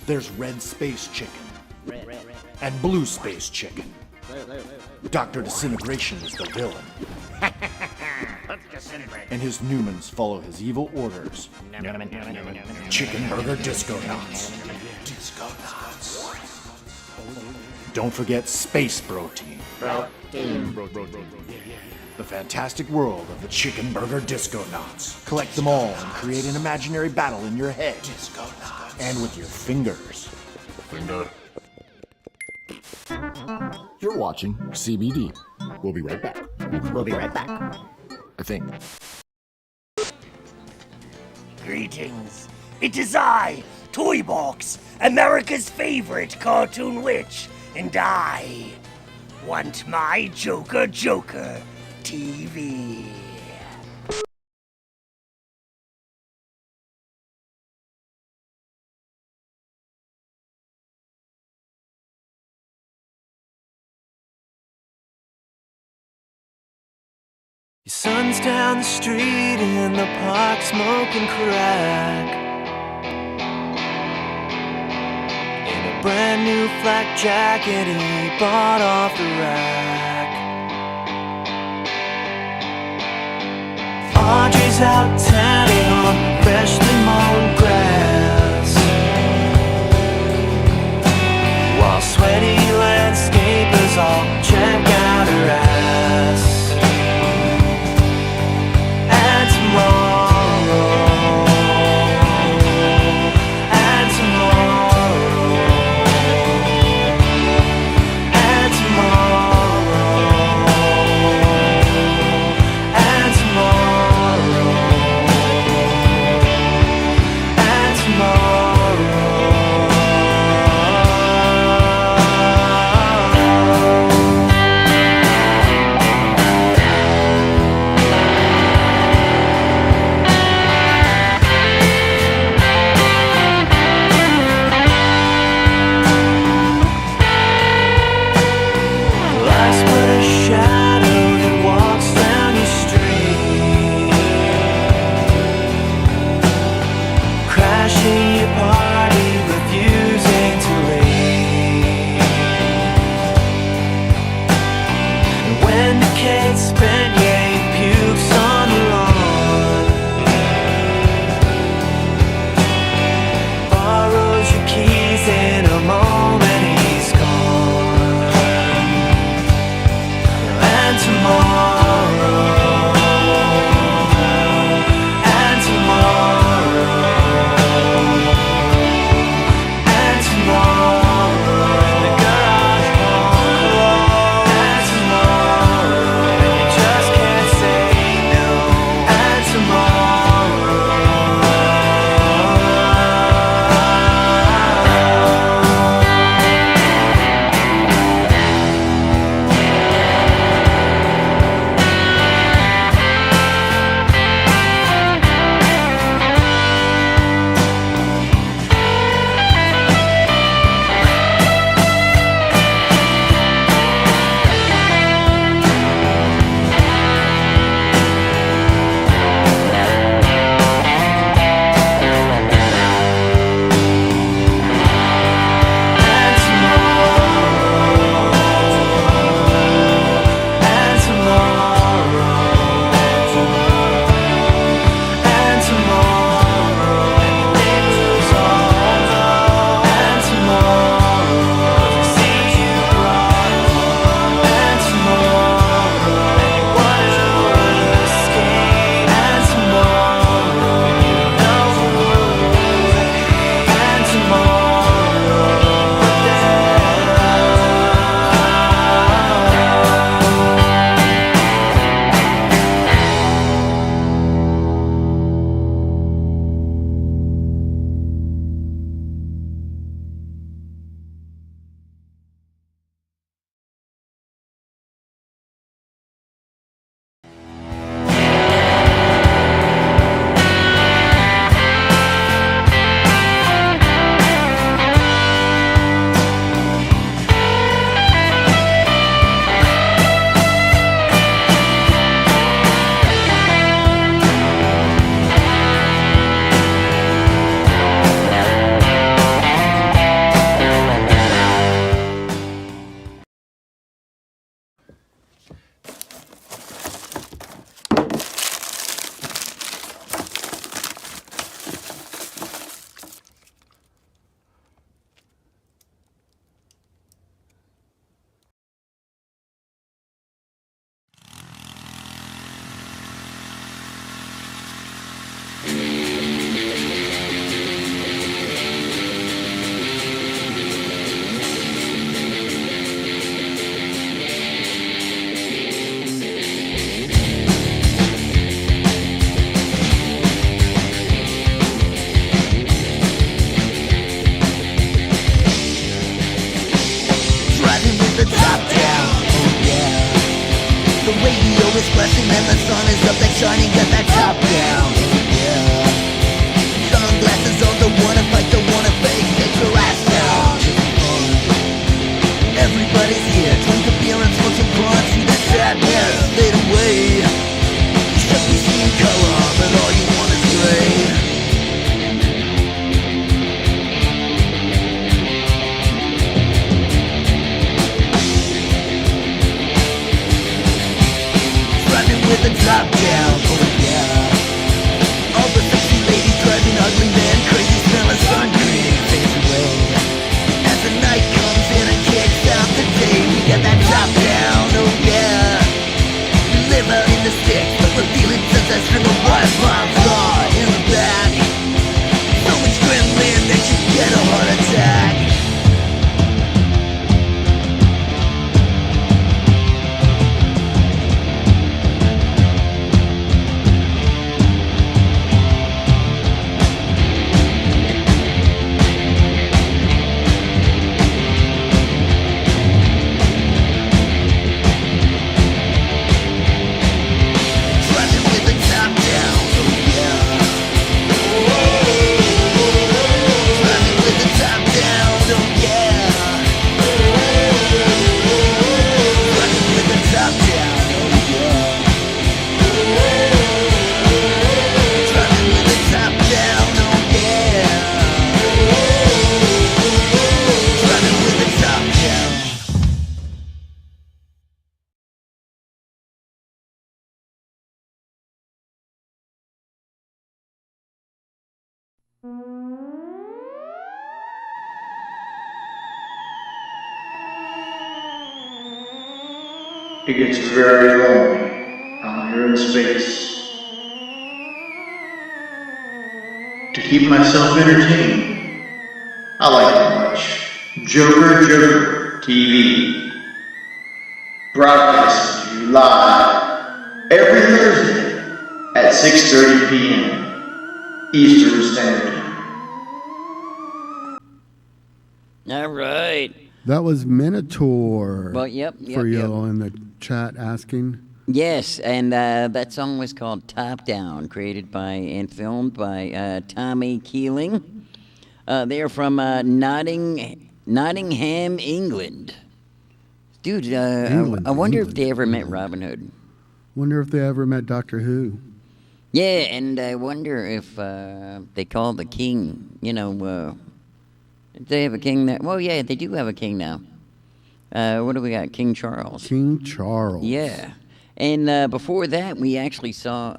D: There's red space chicken and blue space chicken. Dr. Disintegration is the villain. And his Newmans follow his evil orders. Chicken burger disco knots. Don't forget space protein. The fantastic world of the chicken burger disco knots. Collect them all and create an imaginary battle in your head. And with your fingers.
B: You're watching CBD. We'll be right back.
A: We'll be right back.
B: I think.
Q: Greetings. It is I, Toybox, America's favorite cartoon witch, and I want my Joker TV.
R: Your son's down the street in the park smoking crack in a brand new flak jacket he bought off the rack. Audrey's out tanning on freshly mown grass, while sweaty landscapers all check out her ass. and the sun is up, that's shining, got that top down. Yeah. Sunglasses on, don't wanna fight, don't wanna fake, take your ass down. Everybody's here, drink a beer and smoke some blunts, see that sadness fade away. You should be seeing color, but all you want is gray. Driving with the top down, oh yeah. All the sexy ladies driving, ugly men, crazy smelling sun cream fades away. As the night comes in and kicks out the day, we got that top down, oh yeah. We live out in the sticks, but we're feeling since that string of white lines gone in the back. So much gremlin that you get a heart attack. Driving with the top down, oh yeah. Driving with the top down, oh yeah. Driving with the top down, oh yeah. Driving with the top down, oh yeah. Driving with the top down.
S: It gets very lonely out here in space. To keep myself entertained, I like to watch Joker Joker TV. Broadcasting to you live every Thursday at 6:30 p.m. Eastern Standard Time.
A: All right.
C: That was Minatore.
A: Well, yep,
C: For
A: yep.
C: y'all in the chat asking.
A: Yes, and that song was called Top Down, created by and filmed by Tommy Keeling. They're from Nottingham, England. Dude,
C: England,
A: I wonder if they ever met Robin Hood.
C: Wonder if they ever met Doctor Who.
A: Yeah, and I wonder if they call the king, if they have a king that. Well, yeah, they do have a king now. What do we got? King Charles.
C: King Charles.
A: Yeah. And before that, we actually saw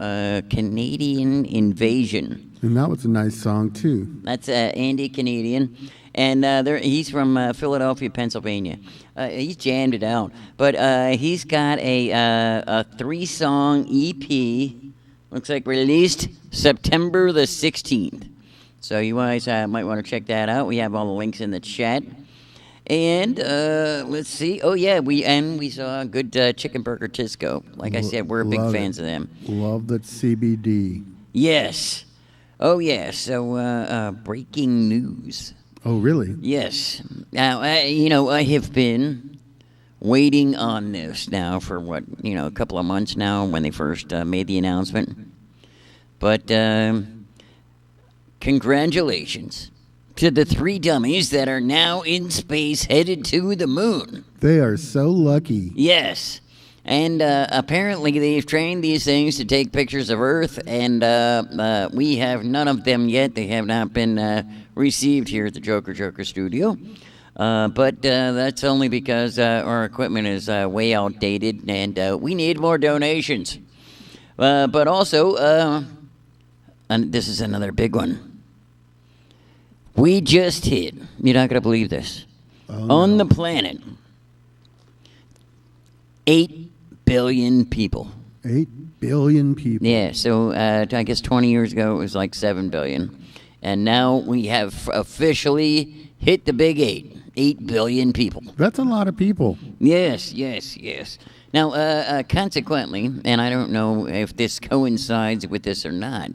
A: Canadian Invasion.
C: And that was a nice song, too.
A: That's Andy Canadian. And he's from Philadelphia, Pennsylvania. He's jammed it out. But he's got a 3-song EP. Looks like released September the 16th. So you guys might want to check that out. We have all the links in the chat. And let's see. Oh yeah, we saw a good chicken burger Tisco. Like I said, we're big fans of them.
C: Love that CBD.
A: Yes. Oh yeah. So breaking news.
C: Oh really?
A: Yes. Now I have been waiting on this now for a couple of months now when they first made the announcement. But congratulations to the 3 dummies that are now in space headed to the moon.
C: They are so lucky.
A: Yes. And apparently they've trained these things to take pictures of Earth, and we have none of them yet. They have not been received here at the Joker Joker studio. But that's only because our equipment is way outdated, and we need more donations. But also, and this is another big one. We just hit, you're not going to believe this, on the planet, 8 billion people.
C: 8 billion people.
A: Yeah, so I guess 20 years ago it was like 7 billion. And now we have officially hit the big 8. 8 billion people.
C: That's a lot of people.
A: Yes. Now, consequently, and I don't know if this coincides with this or not,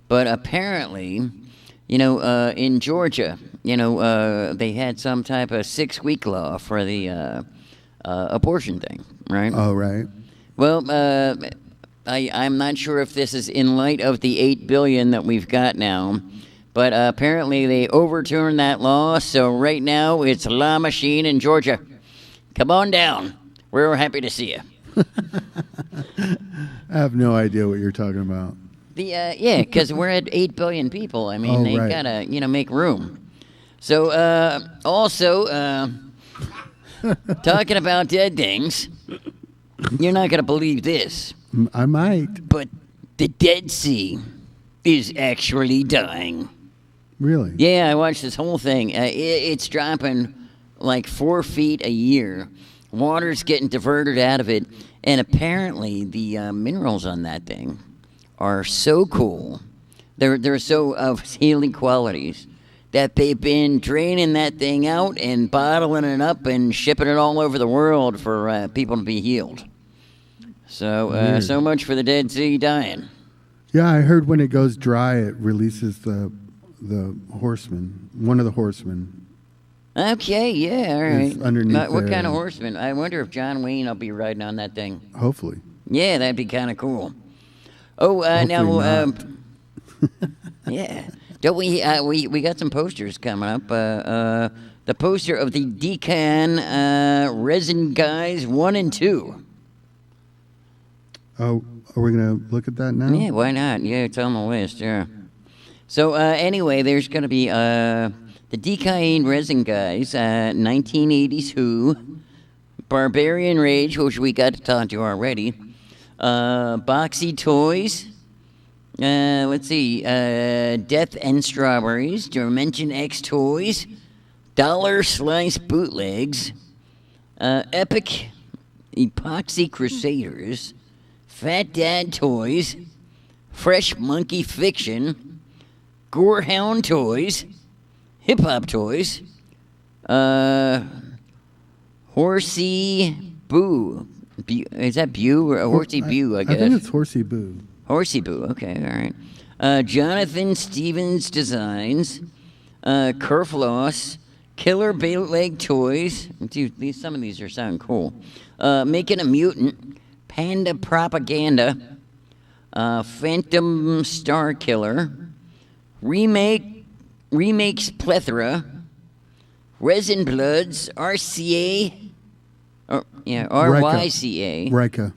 A: but apparently, in Georgia, they had some type of 6-week law for the abortion thing, right?
C: Oh, right.
A: Well, I'm not sure if this is in light of the 8 billion that we've got now, but apparently they overturned that law, so right now it's La Machine in Georgia. Come on down. We're happy to see you.
C: I have no idea what you're talking about.
A: Yeah, because we're at 8 billion people. I mean, they
C: right.
A: gotta, make room. So, also, talking about dead things, you're not gonna believe this,
C: I might.
A: but the Dead Sea is actually dying.
C: Really?
A: Yeah, I watched this whole thing. It's dropping like 4 feet a year. Water's getting diverted out of it, and apparently the minerals on that thing are so cool. They're so of healing qualities that they've been draining that thing out and bottling it up and shipping it all over the world for people to be healed. So, so much for the Dead Sea dying.
C: Yeah, I heard when it goes dry, it releases the horseman, one of the horsemen.
A: Okay, yeah, all right.
C: It's underneath
A: What
C: there.
A: kind of horseman? I wonder if John Wayne will be riding on that thing.
C: Hopefully.
A: Yeah, that'd be kind of cool. Oh, now, yeah. Don't we got some posters coming up. The poster of the DCON Resin Guys 1 and 2.
C: Oh, are we going to look at that now?
A: Yeah, why not? Yeah, it's on the list, yeah. So, anyway, there's going to be the DCON Resin Guys, 1980s Who, Barbarian Rage, which we got to talk to already, Boxy Toys, let's see, Death and Strawberries, Dimension X Toys, Dollar Slice Bootlegs, Epic Epoxy Crusaders, Fat Dad Toys, Fresh Monkey Fiction, Gorehound Toys, Hip Hop Toys, Horsey Boo. Is that Boo or Horsey Boo, I guess?
C: I think it's Horsey Boo.
A: Horsey Boo, okay, all right. Jonathan Stevens Designs, Kerfloss, Killer Bootleg Toys. Dude, some of these are sounding cool. Making a Mutant, Panda Propaganda, Phantom Star Killer, Remakes Plethora, Resin Bloods, RCA, RYCA.
C: Rika.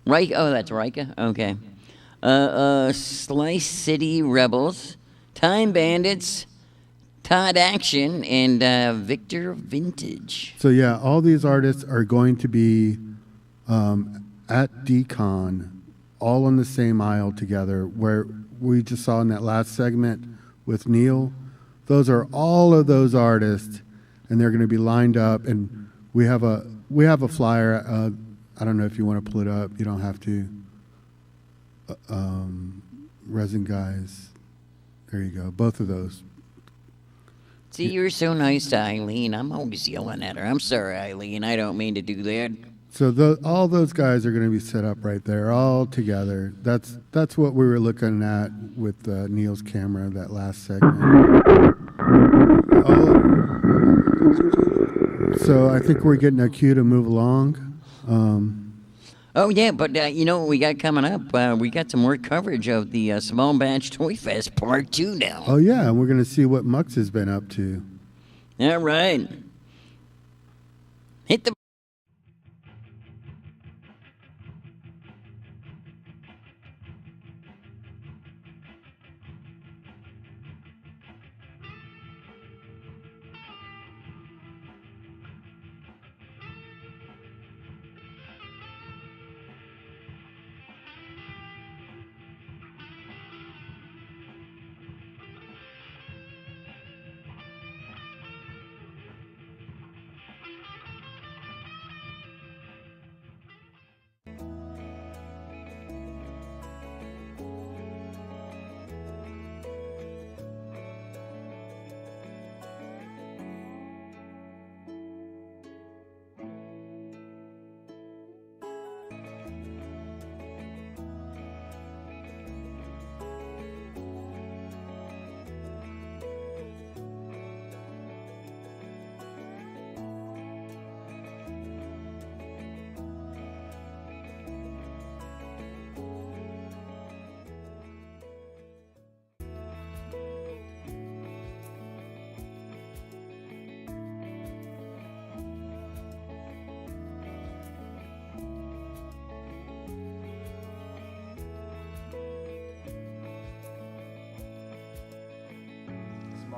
A: Oh, that's Rika? Okay. Slice City Rebels, Time Bandits, Todd Action, and Victor Vintage.
C: So, yeah, all these artists are going to be at DCON, all on the same aisle together, where we just saw in that last segment with Neil. Those are all of those artists, and they're going to be lined up. And we have a flyer. I don't know if you want to pull it up. You don't have to. Resin Guys. There you go. Both of those.
A: See, you're so nice to Iylene. I'm always yelling at her. I'm sorry, Iylene. I don't mean to do that.
C: So all those guys are going to be set up right there, all together. That's what we were looking at with Neil's camera, that last segment. So I think we're getting a cue to move along.
A: Oh, yeah, but you know what we got coming up? We got some more coverage of the Small Batch Toy Fest Part 2 now.
C: Oh, yeah, and we're going to see what Mux has been up to.
A: All right. Hit the...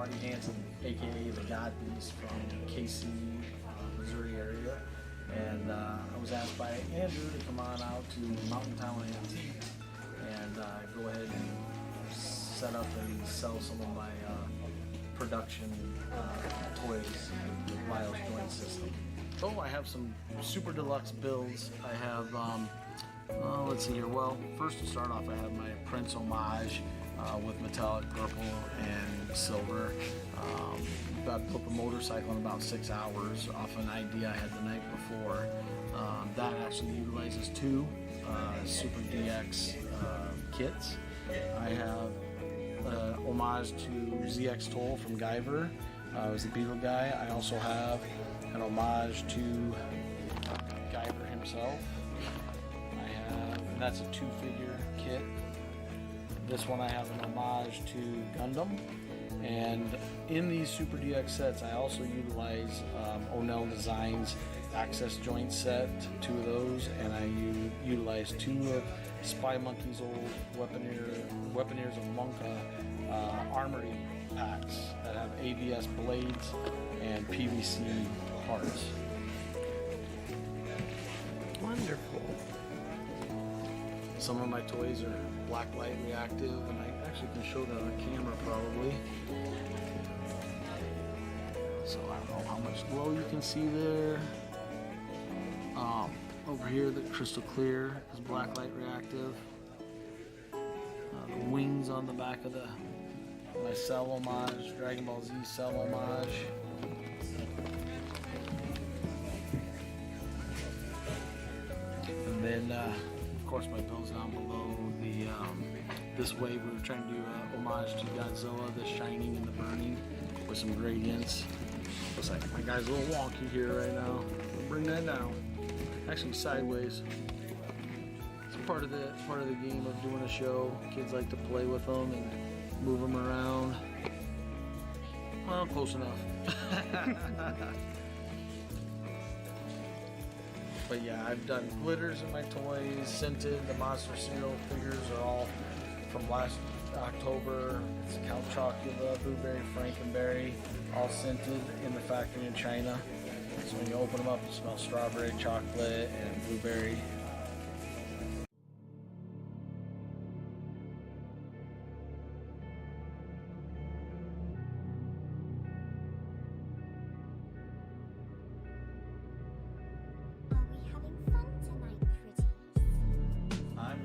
T: Marty Hansen, aka the God Beast from KC, Missouri area, and I was asked by Andrew to come on out to Mountain Town Antique and go ahead and set up and sell some of my production toys with Lyle's joint system. So I have some super deluxe builds. I have, let's see here. Well, first to start off, I have my Prince homage with metallic purple and silver. I built the motorcycle in about 6 hours off an idea I had the night before. That actually utilizes 2 Super DX kits. I have homage to ZX Toll from Guyver. I was the Beetle guy. I also have an homage to Guyver himself. And that's a 2-figure kit. This one I have an homage to Gundam. And in these Super DX sets, I also utilize O'Neill Designs access joint set, 2 of those, and I utilize 2 of Spy Monkey's old Weaponeers of Monka armory packs that have ABS blades and PVC parts. Wonderful. Some of my toys are black light reactive, and I actually can show that on camera probably. So I don't know how much glow you can see there. Over here, the crystal clear is black light reactive. The wings on the back of my cell homage, Dragon Ball Z cell homage. And then, of course, my bills down below. This way we were trying to do homage to Godzilla, the shining and the burning, with some gradients. Looks like my guy's a little wonky here right now. We'll bring that down. Actually, sideways. It's part of the game of doing a show. Kids like to play with them and move them around. Well, close enough. But yeah, I've done glitters in my toys, scented. The Monster Cereal figures are all from last October. It's Count Chocula, Blueberry, Frankenberry, all scented in the factory in China. So when you open them up, you smell strawberry, chocolate, and blueberry.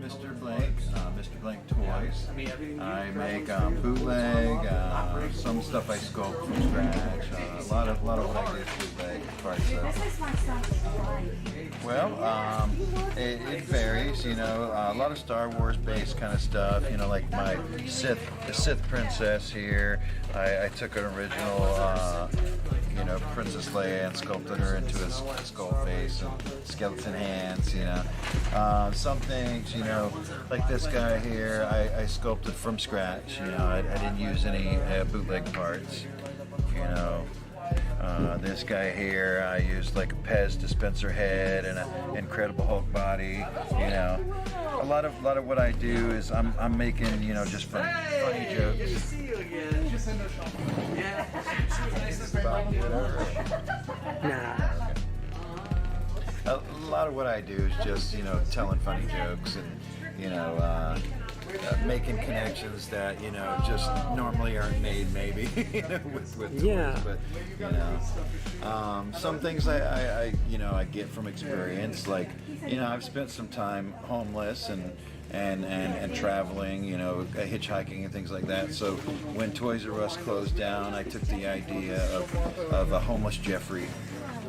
N: Mr. Blank, Mr. Blank Toys. I make bootleg, some stuff I sculpt from scratch. A lot of what I do is bootleg parts of. Well, it varies. You know, a lot of Star Wars based kind of stuff. You know, like my Sith princess here. I took an original. You know, Princess Leia and sculpted her into a skull face and skeleton hands, you know. Some things, you know, like this guy here, I sculpted from scratch, you know. I didn't use any bootleg parts, you know. This guy here, I used like a Pez dispenser head and an Incredible Hulk body, you know. A lot of what I do is I'm making, you know, just funny jokes.
R: Good to see you again. Yeah.
N: A lot of what I do is just, you know, telling funny jokes and, you know, making connections that, you know, just normally aren't made, maybe, you know, with toys.
G: Yeah.
N: But, you know, some things I you know, I get from experience. Like, you know, I've spent some time homeless and traveling, you know, hitchhiking and things like that. So when Toys R Us closed down, I took the idea of a homeless Jeffrey.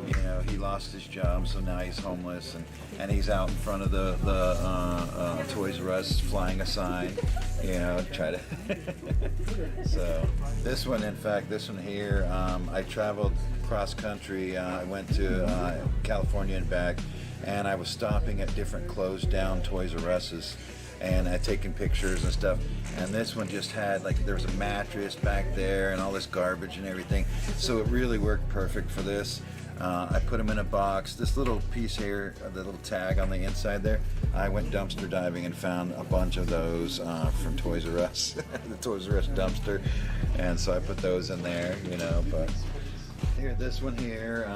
N: You know, he lost his job, so now he's homeless, and he's out in front of the Toys R Us flying a sign, you know, try to. So this one, in fact, this one here, I traveled cross country. I went to California and back, and I was stopping at different closed down Toys R Us's, and I'd taken pictures and stuff. And this one just had, like, there was a mattress back there and all this garbage and everything. So it really worked perfect for this. I put them in a box. This little piece here, the little tag on the inside there, I went dumpster diving and found a bunch of those from Toys R Us, the Toys R Us dumpster.
U: and so I put those in there, you know. But here, this one here,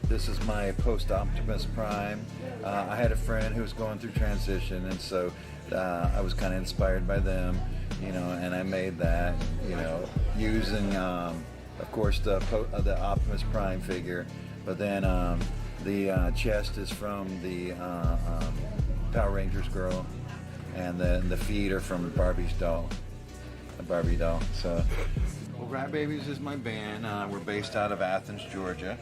U: this is my post-Optimus Prime. I had a friend who was going through transition, and so I was kind of inspired by them, you know, and I made that, you know, using, of course, the Optimus Prime figure, but then the chest is from the Power Rangers girl, and then the feet are from Barbie's doll, a Barbie doll. So, well, Rat Babies is my band. We're based out of Athens, Georgia.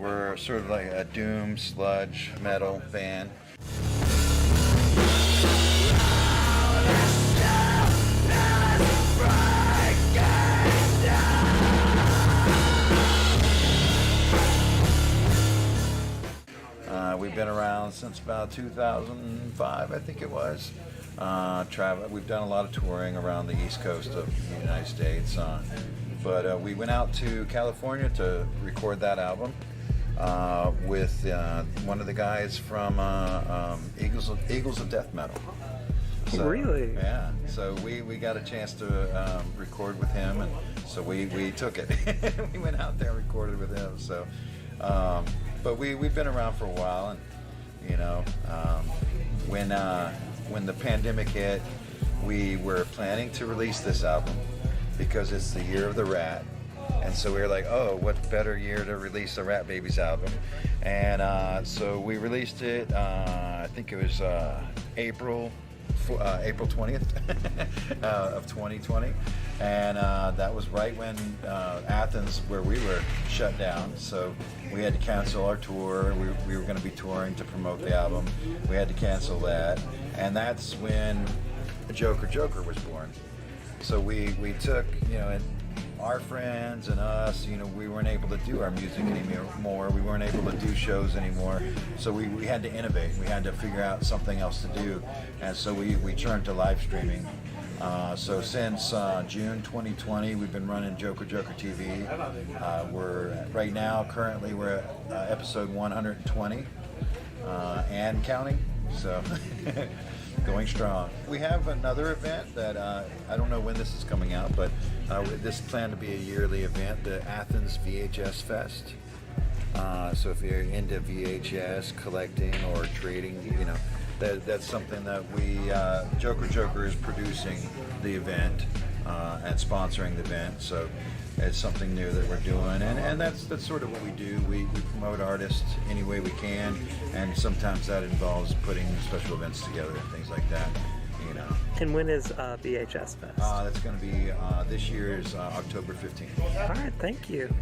U: We're sort of like a doom sludge metal band. We've been around since about 2005, I think it was. We've done a lot of touring around the East Coast of the United States, but we went out to California to record that album with one of the guys from Eagles of Death Metal. So,
V: really?
U: Yeah. So we got a chance to record with him, and so we took it. We went out there and recorded with him. So, but we've been around for a while, and you know, when the pandemic hit, we were planning to release this album because it's the year of the rat. And so we were like, oh, what better year to release a Rat Babies album? And so we released it, I think it was April 20th of 2020. And that was right when Athens, where we were, shut down. So we had to cancel our tour. We were going to be touring to promote the album. We had to cancel that. And that's when Joker Joker was born. So we took, you know, our friends and us, you know, we weren't able to do our music anymore. We weren't able to do shows anymore. So we had to innovate. We had to figure out something else to do. And so we turned to live streaming. So since June 2020, we've been running JOKERJOKERtv. We're right now, currently, we're at episode 120 and counting. So going strong. We have another event that I don't know when this is coming out, but this is planned to be a yearly event, the Athens VHS Fest. So if you're into VHS collecting or trading, you know, that's something that we, Joker Joker is producing the event and sponsoring the event. So it's something new that we're doing, and that's sort of what we do. We promote artists any way we can, and sometimes that involves putting special events together and things like that, you know.
V: And when is VHS Fest?
U: That's going to be this year's October 15th.
V: All right, thank you.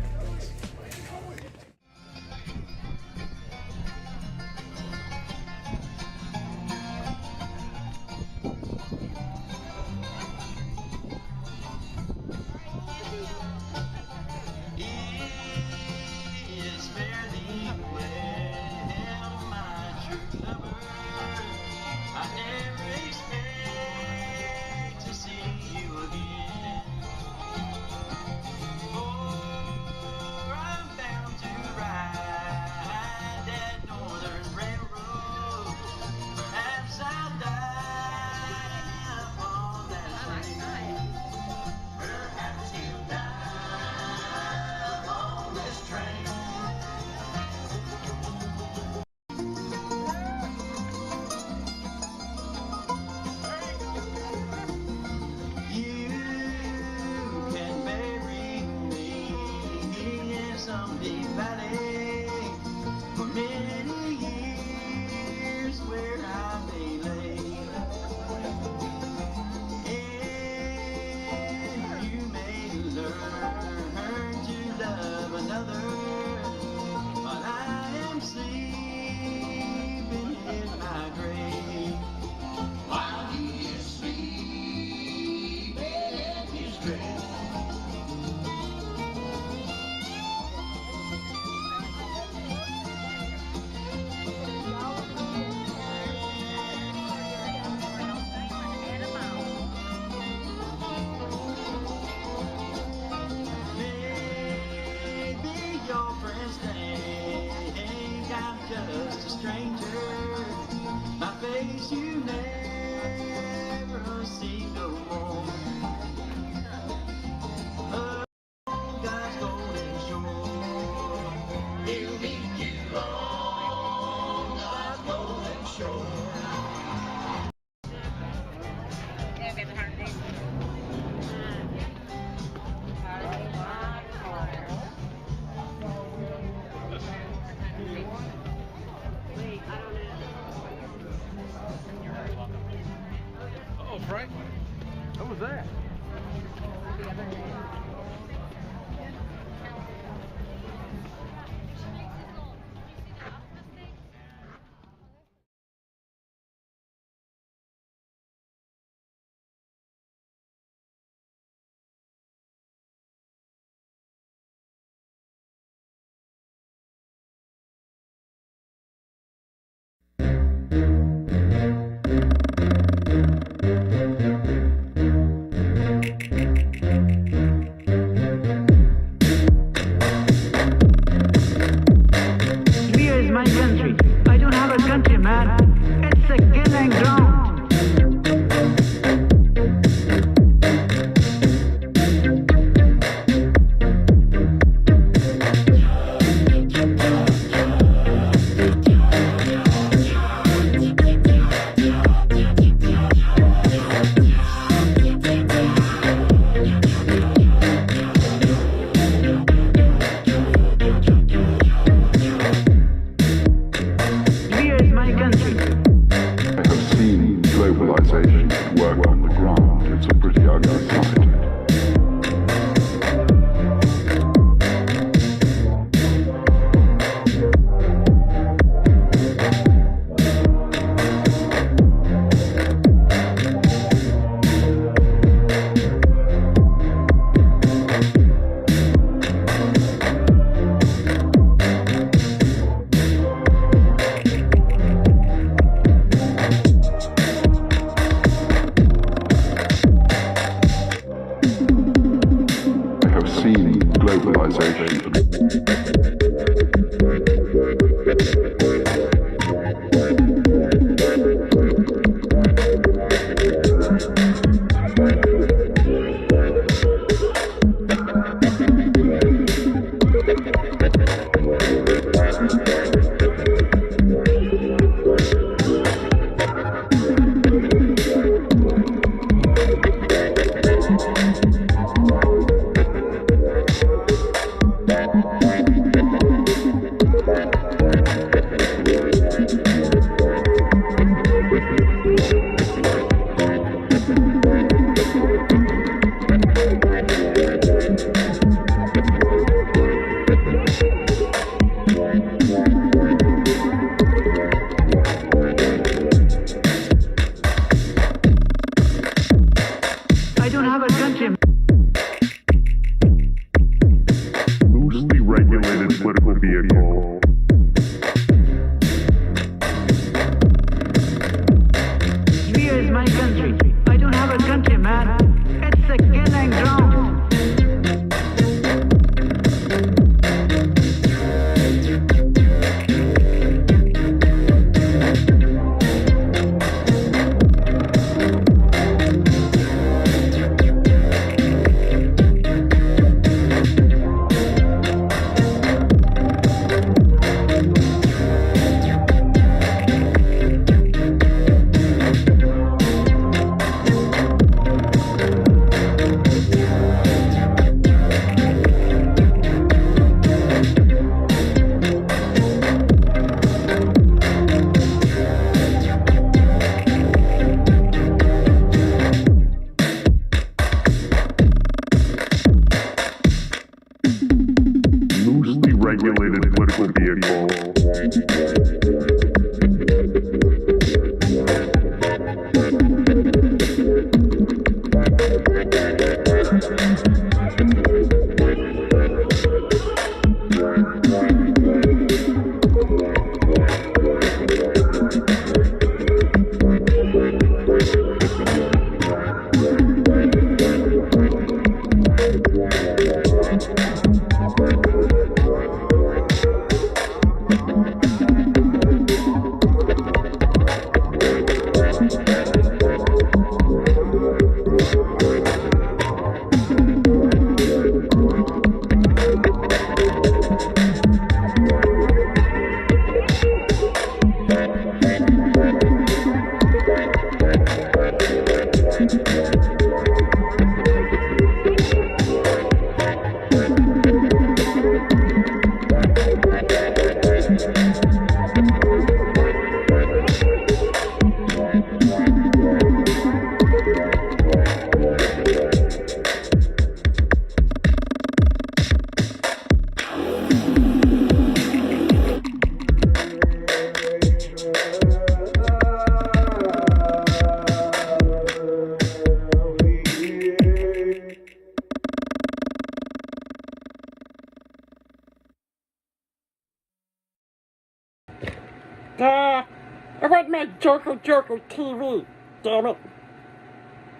E: I want my Joker Joker TV, damn it.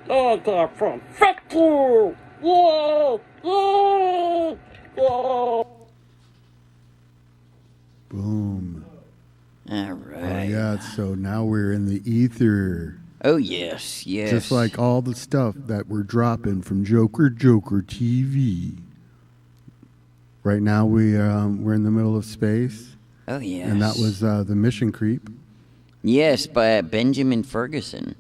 E: Yeah, girlfriend, fuck you! Yay! Yay! Yay!
C: Boom.
A: All right.
C: Oh, yeah, so now we're in the ether.
A: Oh, yes, yes.
C: Just like all the stuff that we're dropping from Joker Joker TV. Right now we're in the middle of space.
A: Oh, yes.
C: And that was the Missioncreep.
A: Yes, by Benjamin Ferguson.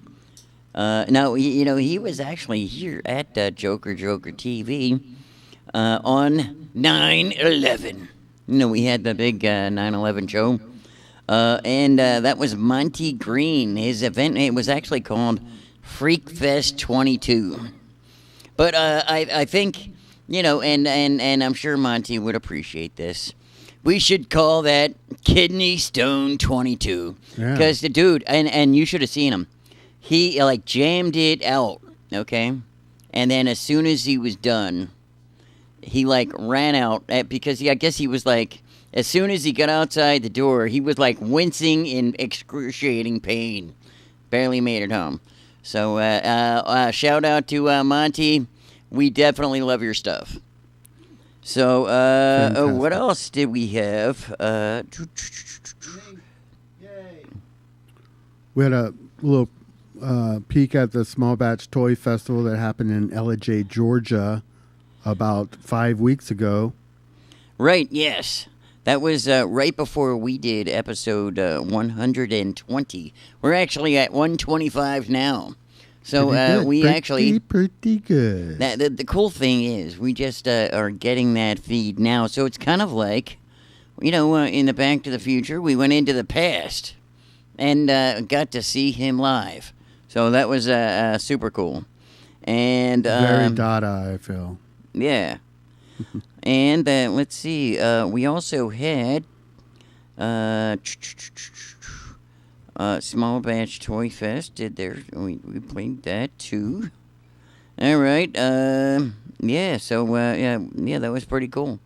A: Now, he was actually here at Joker Joker TV on 9/11. We had the big 9/11 show. And that was Monty Green. His event, it was actually called Freak Fest 22. But I think, and I'm sure Monty would appreciate this. We should call that Kidney Stone 22. Because the dude, and you should have seen him, he jammed it out, okay? And then as soon as he was done, he ran out because I guess he was as soon as he got outside the door, he was wincing in excruciating pain. Barely made it home. So shout out to Monty. We definitely love your stuff.
F: So, what else did we have?
C: We had a little peek at the Small Batch Toy Festival that happened in Ellijay, Georgia, about 5 weeks ago.
F: Right, yes. That was right before we did episode 120. We're actually at 125 now. So we actually...
C: Pretty good.
F: The cool thing is we just are getting that feed now. So it's kind of like, in the Back to the Future, we went into the past and got to see him live. So that was super cool. And
C: very Dada, I feel.
F: Yeah. And let's see. We also had Small Batch Toy Fest. We played that too. All right. Yeah. So yeah, that was pretty cool.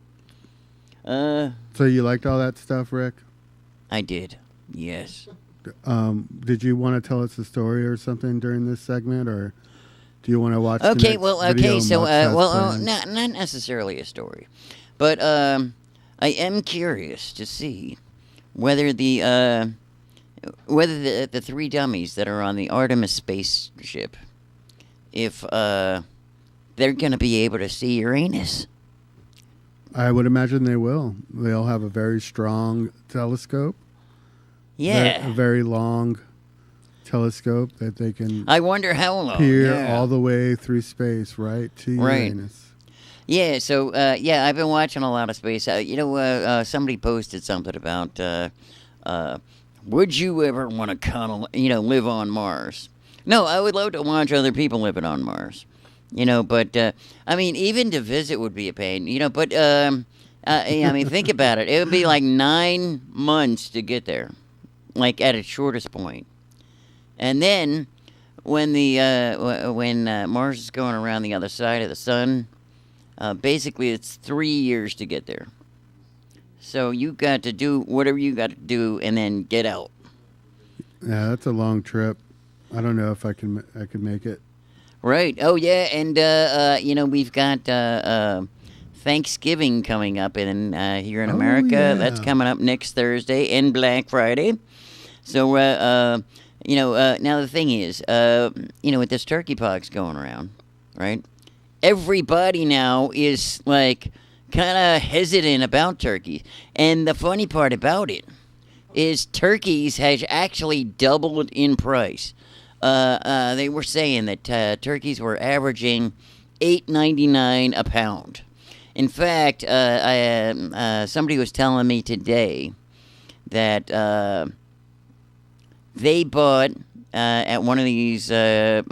C: So you liked all that stuff, Rick?
F: I did. Yes.
C: Did you want to tell us a story or something during this segment, or do you want to watch?
F: Okay.
C: The
F: not necessarily a story, but I am curious to see whether the three dummies that are on the Artemis spaceship, if they're going to be able to see Uranus.
C: I would imagine they will. They'll have a very strong telescope.
F: Yeah.
C: A very long telescope that they can...
F: I wonder how long.
C: Peer all the way through space, right? To Uranus.
F: Yeah, so, I've been watching a lot of space. Somebody posted something about, would you ever want to live on Mars? No, I would love to watch other people living on Mars. But, even to visit would be a pain, but, think about it. It would be like 9 months to get there, like at its shortest point. And then when Mars is going around the other side of the sun, basically it's 3 years to get there. So you got to do whatever you got to do and then get out.
C: Yeah, that's a long trip. I don't know if I could make it.
F: Right. Oh, yeah. And, we've got Thanksgiving coming up here in America.
C: Yeah.
F: That's coming up next Thursday and Black Friday. So, now the thing is, with this turkey pox going around, right? Everybody now is, like, kind of hesitant about turkey. And the funny part about it is turkeys has actually doubled in price. They were saying that turkeys were averaging $8.99 a pound. In fact, somebody was telling me today that they bought at one of these, I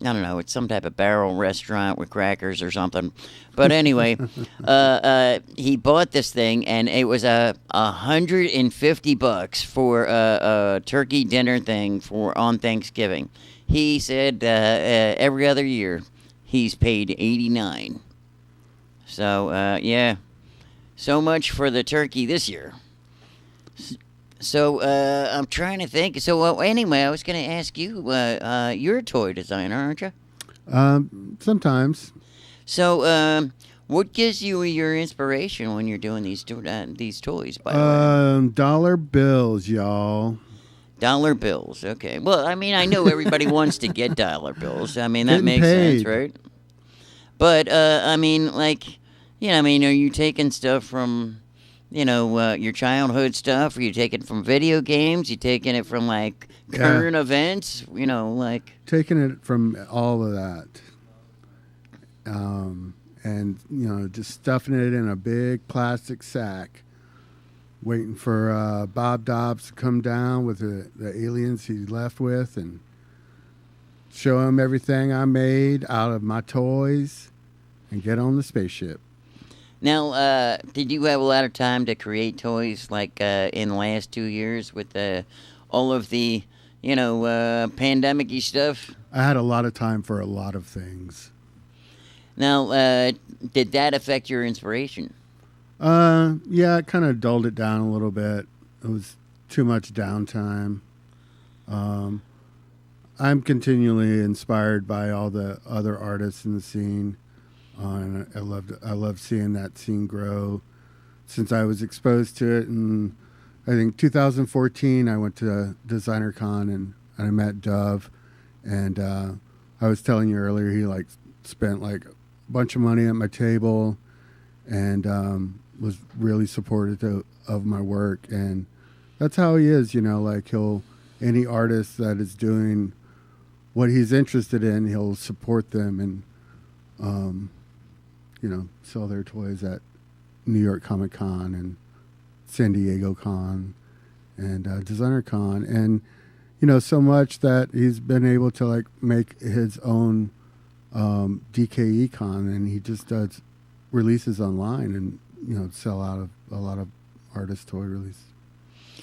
F: don't know, it's some type of barrel restaurant with crackers or something. But anyway, he bought this thing, and it was $150 for a turkey dinner thing on Thanksgiving. He said every other year he's paid $89. So yeah, so much for the turkey this year. So I'm trying to think. So anyway, I was going to ask you. You're a toy designer, aren't you?
C: Sometimes.
F: So, what gives you your inspiration when you're doing these toys? By the way,
C: dollar bills, y'all.
F: Dollar bills. Okay. Well, I know everybody wants to get dollar bills. that
C: Getting
F: makes
C: paid.
F: sense, right? But are you taking stuff from, your childhood stuff? Are you taking it from video games? You taking it from current events?
C: Taking it from all of that. And just stuffing it in a big plastic sack, waiting for Bob Dobbs to come down with the aliens he left with and show him everything I made out of my toys and get on the spaceship.
F: Now, did you have a lot of time to create toys in the last 2 years with all of the, pandemic-y stuff?
C: I had a lot of time for a lot of things.
F: Now, did that affect your inspiration?
C: Yeah, it kind of dulled it down a little bit. It was too much downtime. I'm continually inspired by all the other artists in the scene. And I loved seeing that scene grow since I was exposed to it. And I think 2014, I went to Designer Con and I met Dove. And I was telling you earlier, he like spent like a bunch of money at my table and was really supportive of my work. And that's how he is, you know, like any artist that is doing what he's interested in, he'll support them and, you know, sell their toys at New York Comic Con and San Diego Con and Designer Con. And, you know, so much that he's been able to like make his own DKE Con, and he just does releases online and, you know, sell out of a lot of artist toy release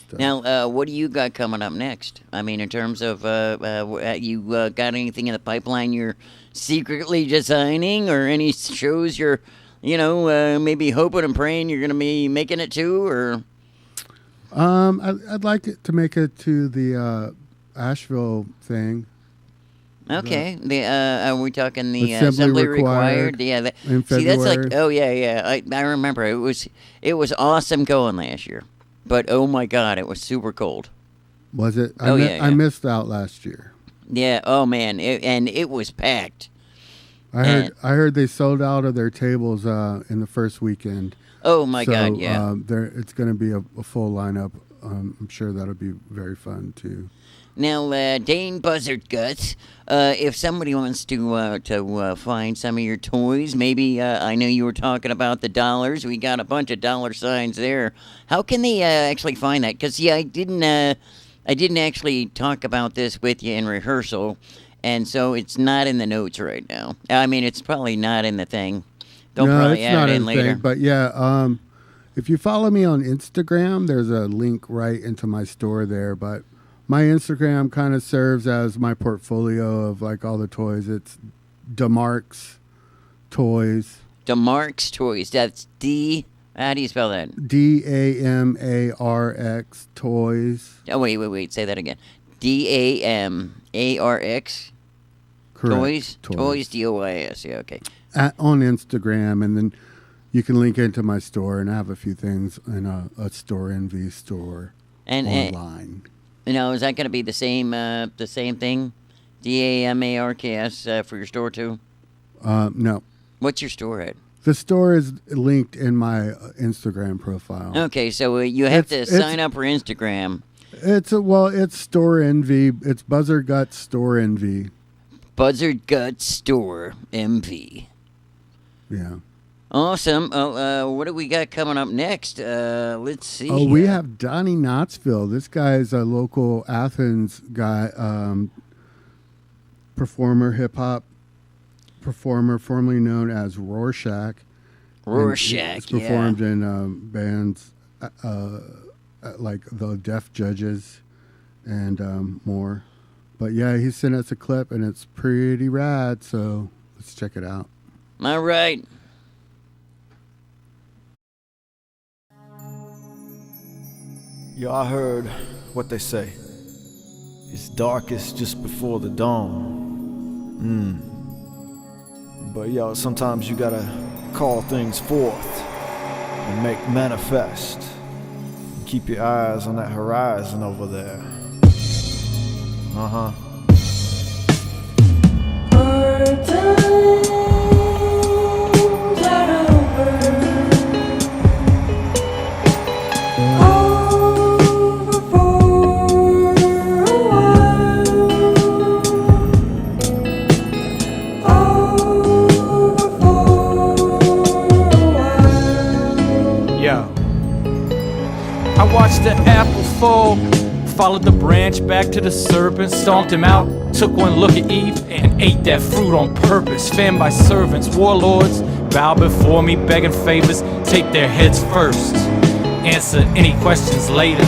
C: stuff.
F: Now, what do you got coming up next? I mean, in terms of, you got anything in the pipeline you're secretly designing, or any shows you're, you know, maybe hoping and praying you're going to be making it to, or?
C: I'd like it to make it to the Asheville thing.
F: Okay. Are we talking the assembly required? Yeah. See, that's like, oh yeah. I remember it was awesome going last year, but oh my God, it was super cold.
C: Was it? I missed out last year.
F: Yeah. Oh man, it was packed.
C: I heard they sold out of their tables in the first weekend.
F: Oh my God, yeah.
C: It's going to be a full lineup. I'm sure that'll be very fun too.
F: Now, Dain Buzzard Guts, if somebody wants to find some of your toys, maybe I know you were talking about the dollars. We got a bunch of dollar signs there. How can they actually find that? Because I didn't actually talk about this with you in rehearsal, and so it's not in the notes right now. I mean, it's probably not in the thing. They'll probably add it in later.
C: But yeah, if you follow me on Instagram, there's a link right into my store there. But my Instagram kind of serves as my portfolio of like all the toys. It's DeMarx Toys.
F: DeMarx Toys. That's D. How do you spell that?
C: DAMARX Toys.
F: Oh wait. Say that again. DAMARX.
C: Correct.
F: Toys. DOIS. Yeah. Okay.
C: On Instagram, and then you can link into my store, and I have a few things in a Store Envy store online.
F: You know, is that going to be the same thing? DAMARKS for your store too?
C: No.
F: What's your store at?
C: The store is linked in my Instagram profile.
F: Okay, so you have to sign up for Instagram.
C: It's Store Envy. It's Buzzard Guts Store Envy.
F: Buzzard Guts Store MV.
C: Yeah.
F: Awesome. What do we got coming up next? Let's see.
C: Oh, we have Donny Knottsville. This guy's a local Athens guy, performer, hip-hop performer, formerly known as Rorschach.
F: Rorschach,
C: He's performed in bands like the Deaf Judges and more. But yeah, he sent us a clip, and it's pretty rad, so let's check it out.
F: All right.
K: Yo, I heard what they say. It's darkest just before the dawn. But yo, sometimes you gotta call things forth and make manifest. And keep your eyes on that horizon over there.
L: I watched the apple fall, followed the branch back to the serpent, stomped him out, took one look at Eve, and ate that fruit on purpose. Fanned by servants, warlords, bow before me, begging favors, take their heads first, answer any questions later.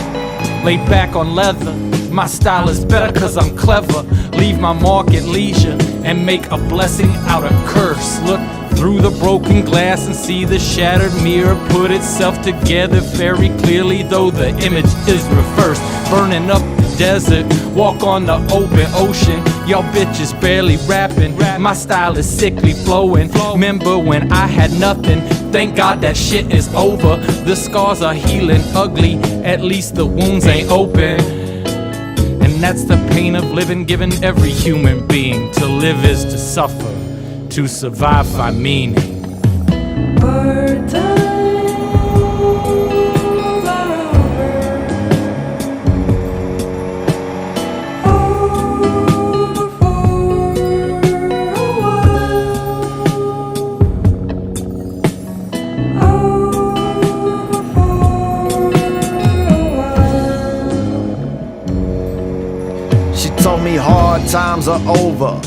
L: Laid back on leather, my style is better cause I'm clever. Leave my mark at leisure, and make a blessing out of curse. Look through the broken glass and see the shattered mirror put itself together very clearly, though the image is reversed. Burning up desert, walk on the open ocean. Y'all bitches barely rapping, my style is sickly flowing. Remember when I had nothing? Thank God that shit is over. The scars are healing ugly, at least the wounds ain't open. And that's the pain of living, given every human being. To live is to suffer, to survive find meaning.
K: Told me hard times are over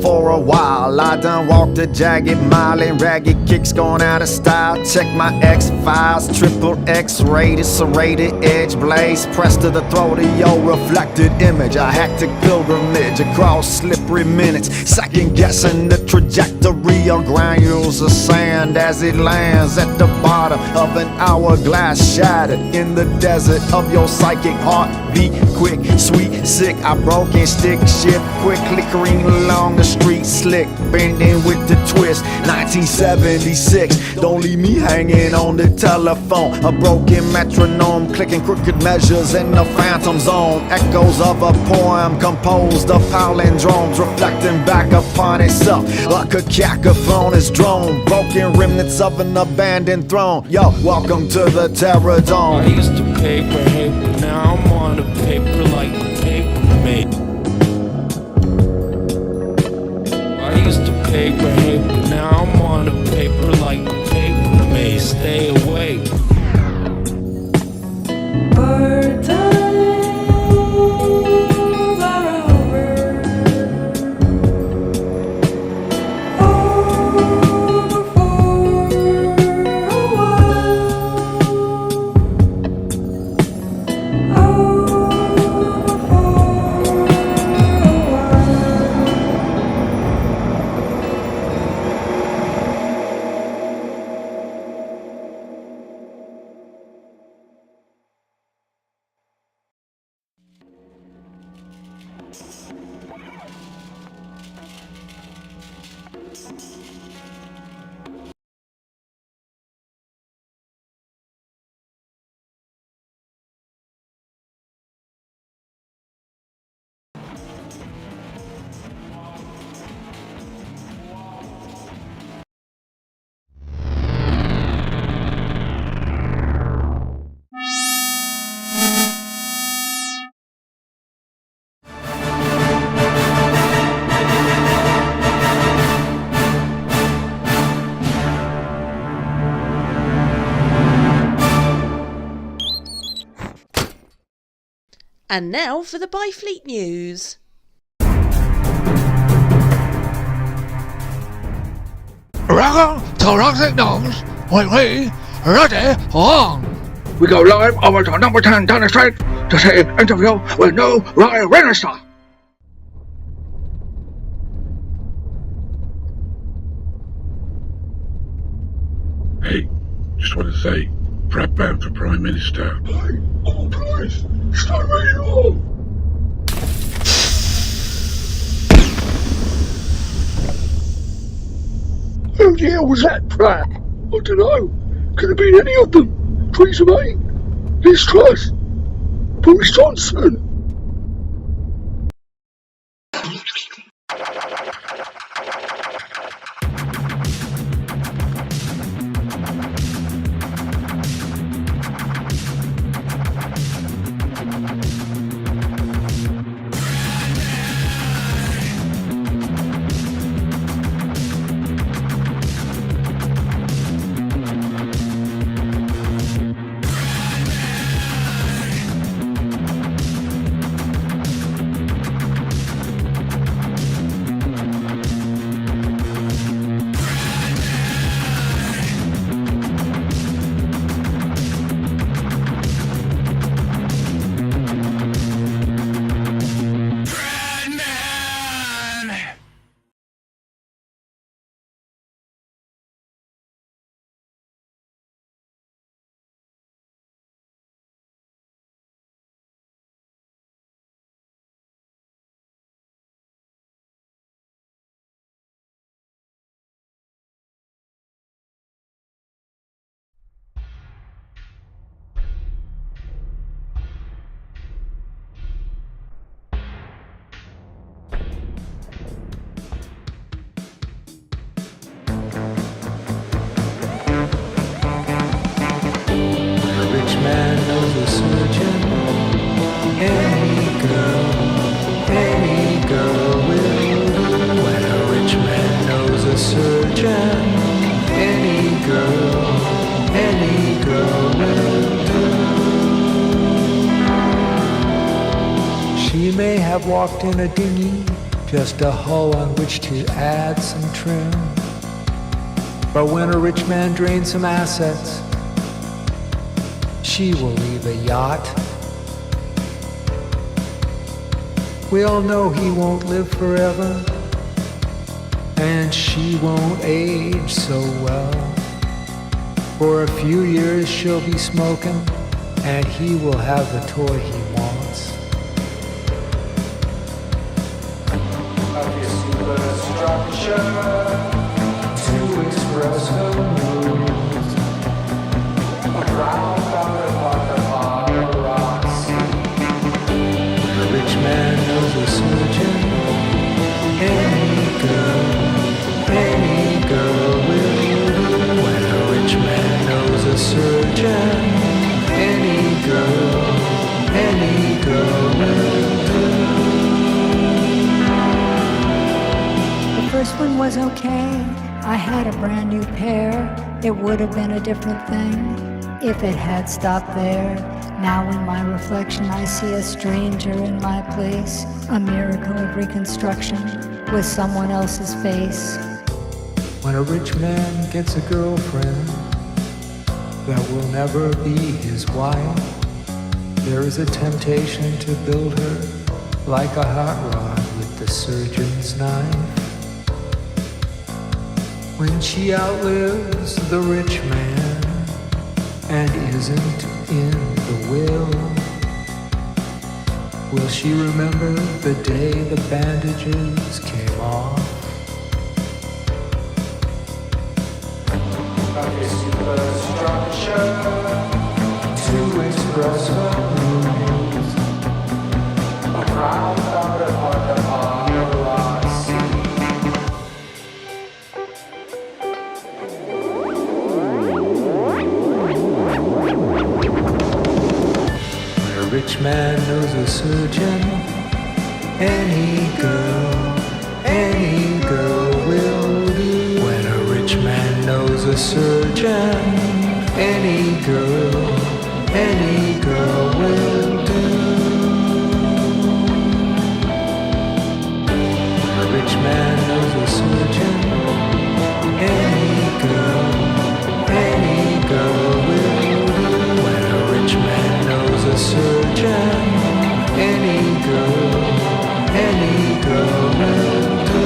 K: for a while. I done walked a jagged mile and ragged kicks gone out of style. Check my X-Files, triple X-rated, serrated edge blades pressed to the throat of your reflected image. A hectic pilgrimage across slippery minutes, second guessing the trajectory of granules of sand as it lands at the bottom of an hourglass shattered in the desert of your psychic heart. Beat quick, sweet, sick, I broke and stick shift quickly careening along the street slick, bending with the twist. 1976, don't leave me hanging on the telephone. A broken metronome, clicking crooked measures in the phantom zone. Echoes of a poem composed of palindromes, reflecting back upon itself like a cacophonous drone. Broken remnants of an abandoned throne. Yo, welcome to the Terror Dome.
L: I used to paper hate, but now I'm on the paper like paper made. I used to paper hate, but now I'm on the paper like paper made. Stay away.
H: And now for the Byfleet news.
J: Welcome to Rocket News with me, Ready On. We go live over to number 10 Downing Street to see an interview with new Ryan Renaissance.
W: Hey, just want to say, Pratman for Prime Minister.
J: Hey, oh please, start me off. Who the hell was that, Prat? I don't know. Could have been any of them. Theresa May, Liz Truss, Boris Johnson.
I: a surgeon. Any girl will do. When a rich man knows a surgeon. Any girl will do. She may have walked in a dinghy, just a hull on which to add some trim. But when a rich man drains some assets, she will leave a yacht. We all know he won't live forever, and she won't age so well. For a few years she'll be smoking, and he will have the toy he wants. To express her moods, a brown powder paparazzi. When a rich man knows a surgeon, any girl will do. When a rich man knows a surgeon, any girl will do.
M: The first one was okay. I had a brand new pair. It would have been a different thing if it had stopped there. Now in my reflection I see a stranger in my place, a miracle of reconstruction with someone else's face.
I: When a rich man gets a girlfriend that will never be his wife, there is a temptation to build her like a hot rod with the surgeon's knife. When she outlives the rich man and isn't in the will she remember the day the bandages came off? To express her moods, a proud thought of the paparazzi. When a rich man knows a surgeon, any girl will do. When a rich man knows a surgeon, any girl will do. When a rich man knows a surgeon, any girl will do. When a rich man knows a surgeon, any girl will do.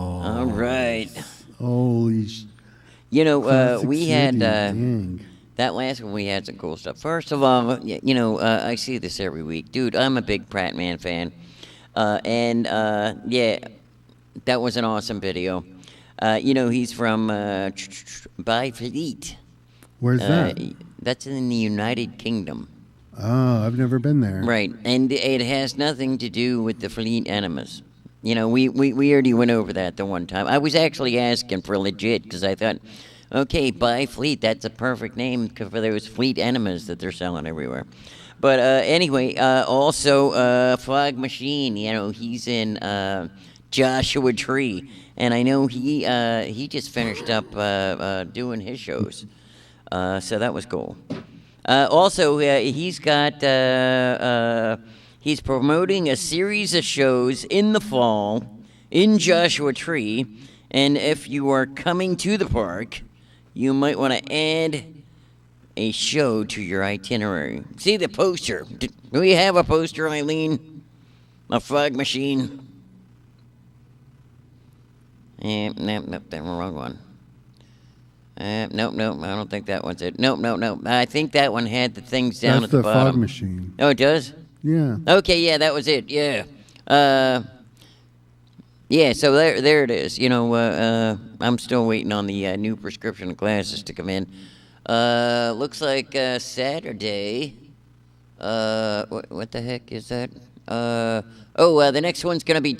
F: All right.
C: Holy
F: You know,
C: Classic
F: we had
C: City, dang.
F: that last one. We had some cool stuff. First of all, you know, I see this every week, dude. I'm a big Pratman fan, and yeah, that was an awesome video. You know, he's from Byfleet.
C: Where's that?
F: That's in the United Kingdom.
C: Oh, I've never been there.
F: Right, and it has nothing to do with the fleet enemas. You know, we already went over that the one time. I was actually asking for legit because I thought, okay, buy fleet. That's a perfect name for those fleet enemas that they're selling everywhere. But anyway, also Phog Masheeen. You know, he's in Joshua Tree, and I know he just finished up doing his shows. So that was cool. Also, he's got he's promoting a series of shows in the fall in Joshua Tree, and if you are coming to the park, you might want to add a show to your itinerary. See the poster? Do we have a poster, Iylene? A Phog Masheeen? Nope, that's the wrong one. Nope, I don't think that one's it. Nope. I think that one had the things down
C: That's
F: at the bottom.
C: Phog Masheeen.
F: Oh, it does?
C: Yeah.
F: Okay, yeah, that was it, yeah. Yeah, so there it is. You know, I'm still waiting on the new prescription glasses to come in. Looks like Saturday. What the heck is that? The next one's going to be...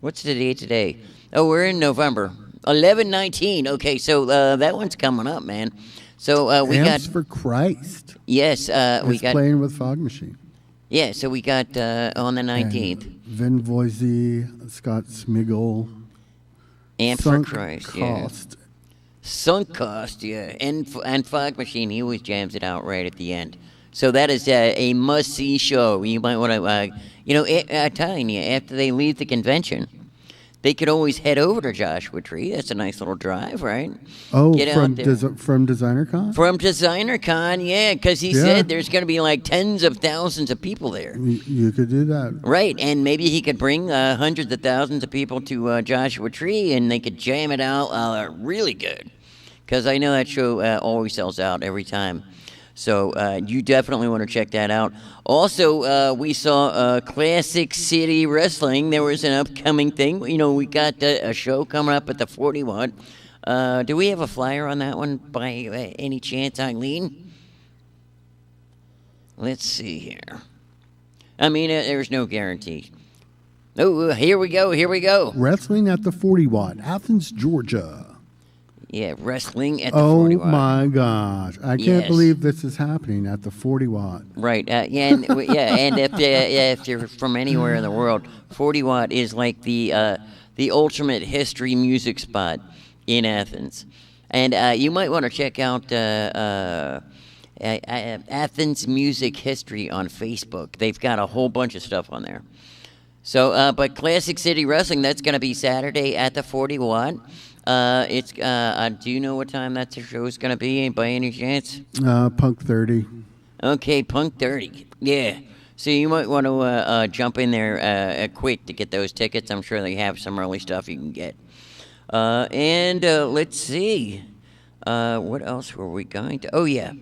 F: what's the date today? Oh, we're in November. 11/19. Okay, so that one's coming up, man. So we
C: Amps
F: got...
C: for Christ.
F: Yes, we
C: It's
F: got...
C: playing with Phog Masheeen.
F: Yeah, so we got on the 19th.
C: Vin Voisey, Scott Smiggle.
F: Amp
C: Sunk
F: for Christ,
C: Cost.
F: yeah. Sunk Cost, yeah. And Phog Masheeen, he always jams it out right at the end. So that is a must-see show. You might want to, you know, I'm telling you, after they leave the convention, they could always head over to Joshua Tree. That's a nice little drive, right?
C: Oh,
F: Get
C: from
F: out there.
C: from Designer Con?
F: From Designer Con, yeah, because he said there's going to be like tens of thousands of people there.
C: You could do that.
F: Right, and maybe he could bring hundreds of thousands of people to Joshua Tree, and they could jam it out really good. Because I know that show always sells out every time. So you definitely want to check that out. Also, we saw Classic City Wrestling. There was an upcoming thing. You know, we got a show coming up at the 40 Watt. Do we have a flyer on that one by any chance, Iylene? Let's see here. I mean, there's no guarantee. Oh, here we go.
C: Wrestling at the 40 Watt, Athens, Georgia.
F: Yeah, wrestling at the 40 Watt.
C: Oh my gosh! I can't believe this is happening at the 40 Watt.
F: Right. And if you're from anywhere in the world, 40 Watt is like the ultimate history music spot in Athens, and you might want to check out Athens Music History on Facebook. They've got a whole bunch of stuff on there. So, but Classic City Wrestling, that's going to be Saturday at the 40 Watt. Do you know what time that show is going to be by any chance?
C: Punk 30.
F: Okay, Punk 30. Yeah. So you might want to jump in there quick to get those tickets. I'm sure they have some early stuff you can get. And let's see. What else were we going to? Oh, yeah.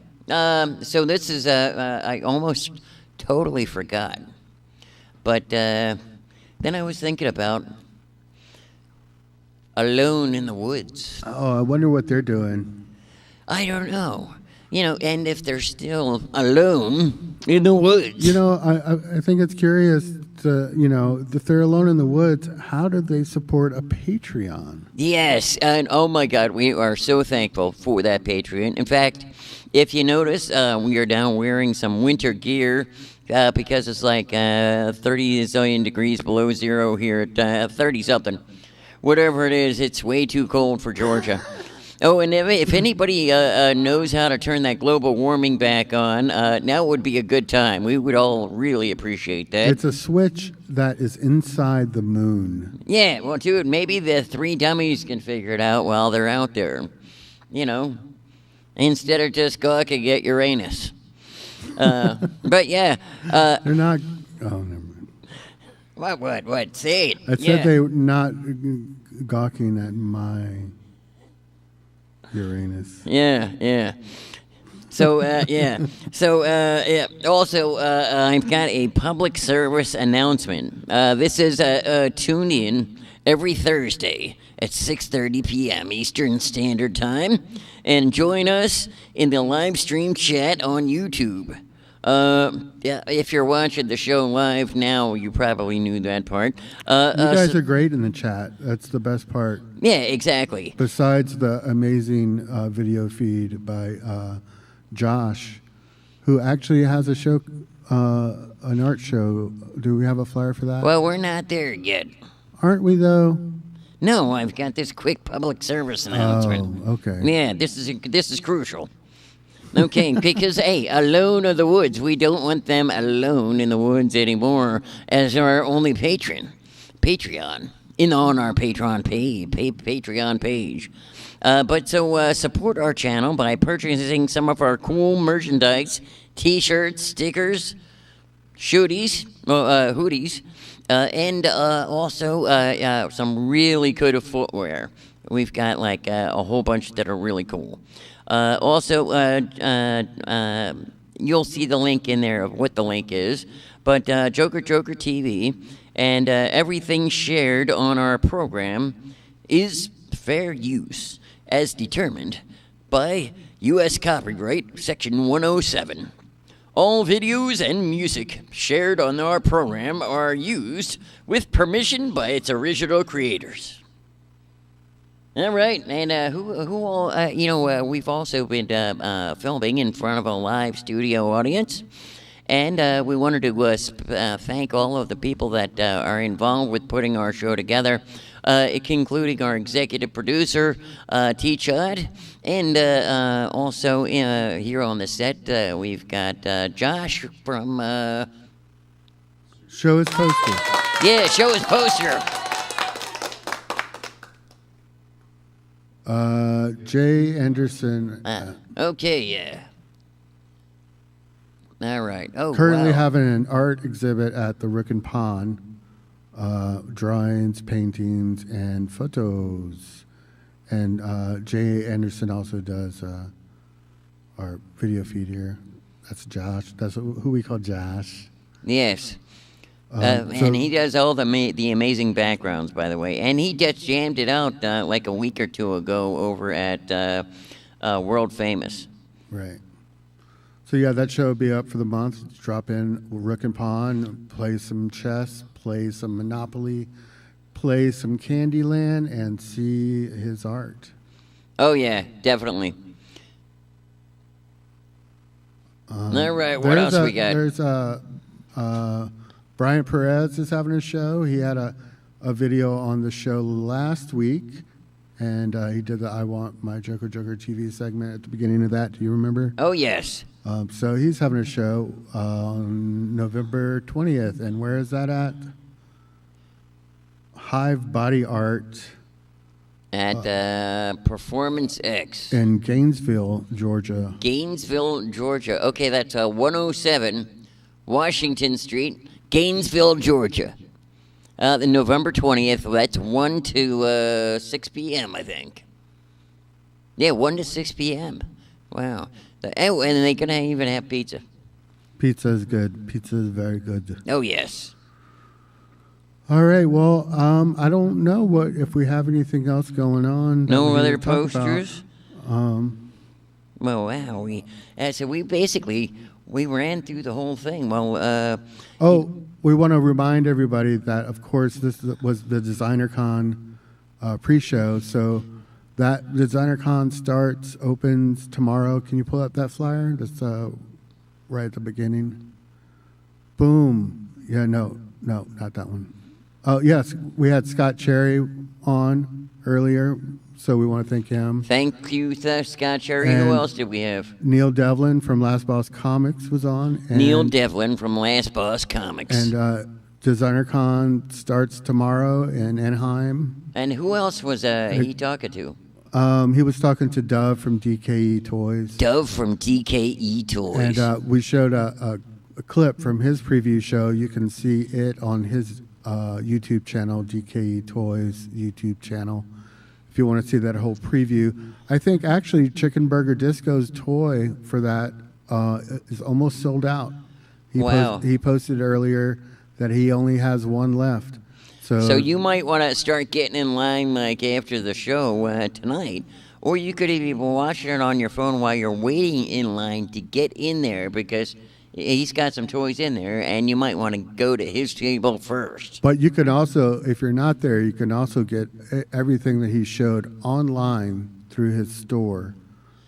F: So this is, I almost totally forgot. But then I was thinking about Alone in the Woods.
C: Oh, I wonder what they're doing.
F: I don't know. You know, and if they're still alone in the woods.
C: You know, I think it's curious to, you know, if they're alone in the woods, how do they support a Patreon?
F: Yes, and oh my God, we are so thankful for that Patreon. In fact, if you notice, we are down wearing some winter gear because it's like 30 zillion degrees below zero here at 30-something. Whatever it is, it's way too cold for Georgia. Oh, and if anybody knows how to turn that global warming back on, now would be a good time. We would all really appreciate that.
C: It's a switch that is inside the moon.
F: Yeah, well, dude, maybe the three dummies can figure it out while they're out there. You know, instead of just gawking at Uranus. But yeah.
C: They're not... Oh, never mind.
F: What? Say it.
C: I said they not gawking at my Uranus.
F: Yeah. So, yeah. So, yeah. Also, I've got a public service announcement. This is tune in every Thursday at 6:30 p.m. Eastern Standard Time, and join us in the live stream chat on YouTube. Yeah, if you're watching the show live now, you probably knew that part.
C: You guys are great in the chat. That's the best part.
F: Yeah, exactly.
C: Besides the amazing video feed by Josh, who actually has a show, an art show. Do we have a flyer for that?
F: Well, we're not there yet.
C: Aren't we, though?
F: No, I've got this quick public service announcement.
C: Oh, okay.
F: Yeah, this is crucial. Okay, because, hey, Alone of the Woods, we don't want them alone in the woods anymore as our only patron. Patreon. On our Patreon page. But support our channel by purchasing some of our cool merchandise, T-shirts, stickers, hoodies, and also some really good footwear. We've got like a whole bunch that are really cool. You'll see the link in there of what the link is. But JOKERJOKERtv and everything shared on our program is fair use, as determined by U.S. Copyright Section 107. All videos and music shared on our program are used with permission by its original creators. All right, and who all, we've also been filming in front of a live studio audience, and we wanted to thank all of the people that are involved with putting our show together, including our executive producer, T.Chodd, and also here on the set, we've got Josh from...
C: Show is Poster.
F: Yeah, Show is Poster.
C: Jay Anderson.
F: Okay, yeah. All right. Oh,
C: currently
F: wow.
C: having an art exhibit at the Rook and Pond. Drawings, paintings, and photos. And Jay Anderson also does our video feed here. That's Josh. That's who we call Josh.
F: Yes. And he does all the amazing backgrounds, by the way. And he just jammed it out like a week or two ago over at World Famous.
C: Right. So, yeah, that show will be up for the month. Drop in Rook and Pond, play some chess, play some Monopoly, play some Candyland, and see his art.
F: Oh, yeah, definitely. All right, what else we got?
C: There's Brian Perez is having a show. He had a video on the show last week, and he did the I Want My Joker TV segment at the beginning of that. Do you remember?
F: Oh, yes.
C: So he's having a show on November 20th. And where is that at? Hive Body Art.
F: At Performance X.
C: In Gainesville, Georgia.
F: Gainesville, Georgia. Okay, that's 107 Washington Street, Gainesville, Georgia. The November 20th, that's 1 to 6 p.m., I think. Yeah, 1 to 6 p.m. Wow. And they're going to even have pizza.
C: Pizza is good. Pizza is very good.
F: Oh, yes.
C: All right, well, I don't know if we have anything else going on.
F: No other posters? Well, wow. We ran through the whole thing. Well,
C: we want to remind everybody that, of course, this was the DesignerCon pre-show. So that DesignerCon opens tomorrow. Can you pull up that flyer? That's right at the beginning. Boom. Yeah, no, not that one. Oh, yes, we had Scott Cherry on earlier, so we want to thank him.
F: Thank you, Scott Cherry. Who else did we have?
C: Neil Devlin from Last Boss Comics was on.
F: Neil Devlin from Last Boss Comics.
C: And DesignerCon starts tomorrow in Anaheim.
F: And who else was he talking to?
C: He was talking to Dove from DKE Toys.
F: Dove from DKE Toys.
C: And we showed a clip from his preview show. You can see it on his YouTube channel, GKE Toys YouTube channel, if you want to see that whole preview. I think actually Chicken Burger Disco's toy for that is almost sold out.
F: Wow.
C: He posted earlier that he only has one left.
F: So you might want to start getting in line like after the show tonight. Or you could even be watching it on your phone while you're waiting in line to get in there, because he's got some toys in there, and you might want to go to his table first.
C: But you can also, if you're not there, you can also get everything that he showed online through his store.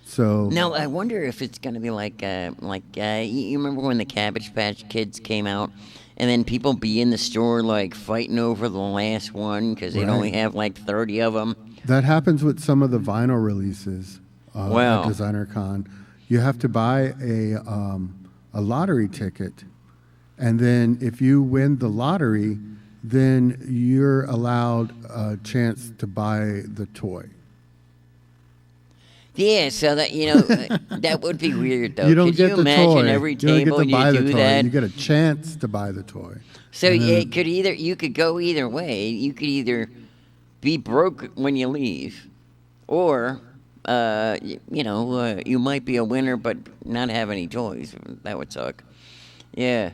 C: So
F: now I wonder if it's going to be like you remember when the Cabbage Patch Kids came out, and then people be in the store like fighting over the last one because they'd only have like 30 of them.
C: That happens with some of the vinyl releases
F: Wow.
C: at Designer Con. You have to buy a lottery ticket, and then if you win the lottery, then you're allowed a chance to buy the toy.
F: Yeah, so that that would be weird though.
C: You don't
F: Could
C: get
F: you
C: the
F: imagine
C: toy.
F: every
C: You don't get
F: table
C: to buy
F: you
C: the
F: do
C: toy.
F: that?
C: You get a chance to buy the toy.
F: So
C: And then-
F: it could you could go either way. You could either be broke when you leave, or you might be a winner but not have any toys. That would suck. Yeah.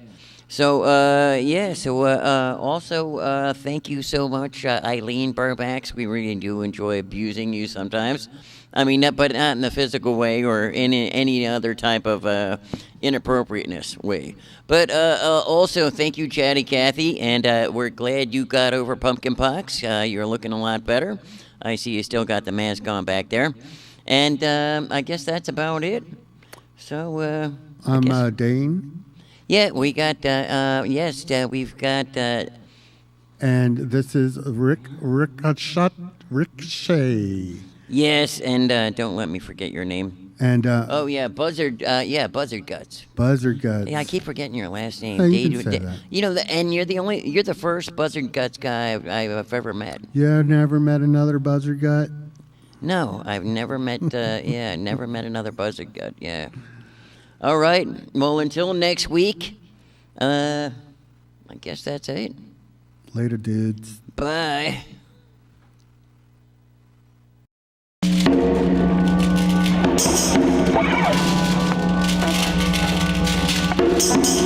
F: So also thank you so much, Iylene Burmax. We really do enjoy abusing you sometimes. I mean, but not in the physical way or in any other type of inappropriateness way. But also, thank you, Chatty Cathy, and we're glad you got over pumpkin pox. You're looking a lot better. I see you still got the mask on back there. And I guess that's about it. So,
C: I'm Dain.
F: Yeah, we got, we've got...
C: and this is Ricochet.
F: Yes, and don't let me forget your name.
C: And
F: Buzzard Guts.
C: Buzzard Guts.
F: Yeah, I keep forgetting your last name.
C: No, you can say that.
F: You know, and you're the first Buzzard Guts guy I've ever met.
C: Yeah, I've never met another Buzzard Gut.
F: No, I've never met. Never met another Buzzard Gut. Yeah. All right. Well, until next week. I guess that's it.
C: Later, dudes.
F: Bye.
R: Thank you.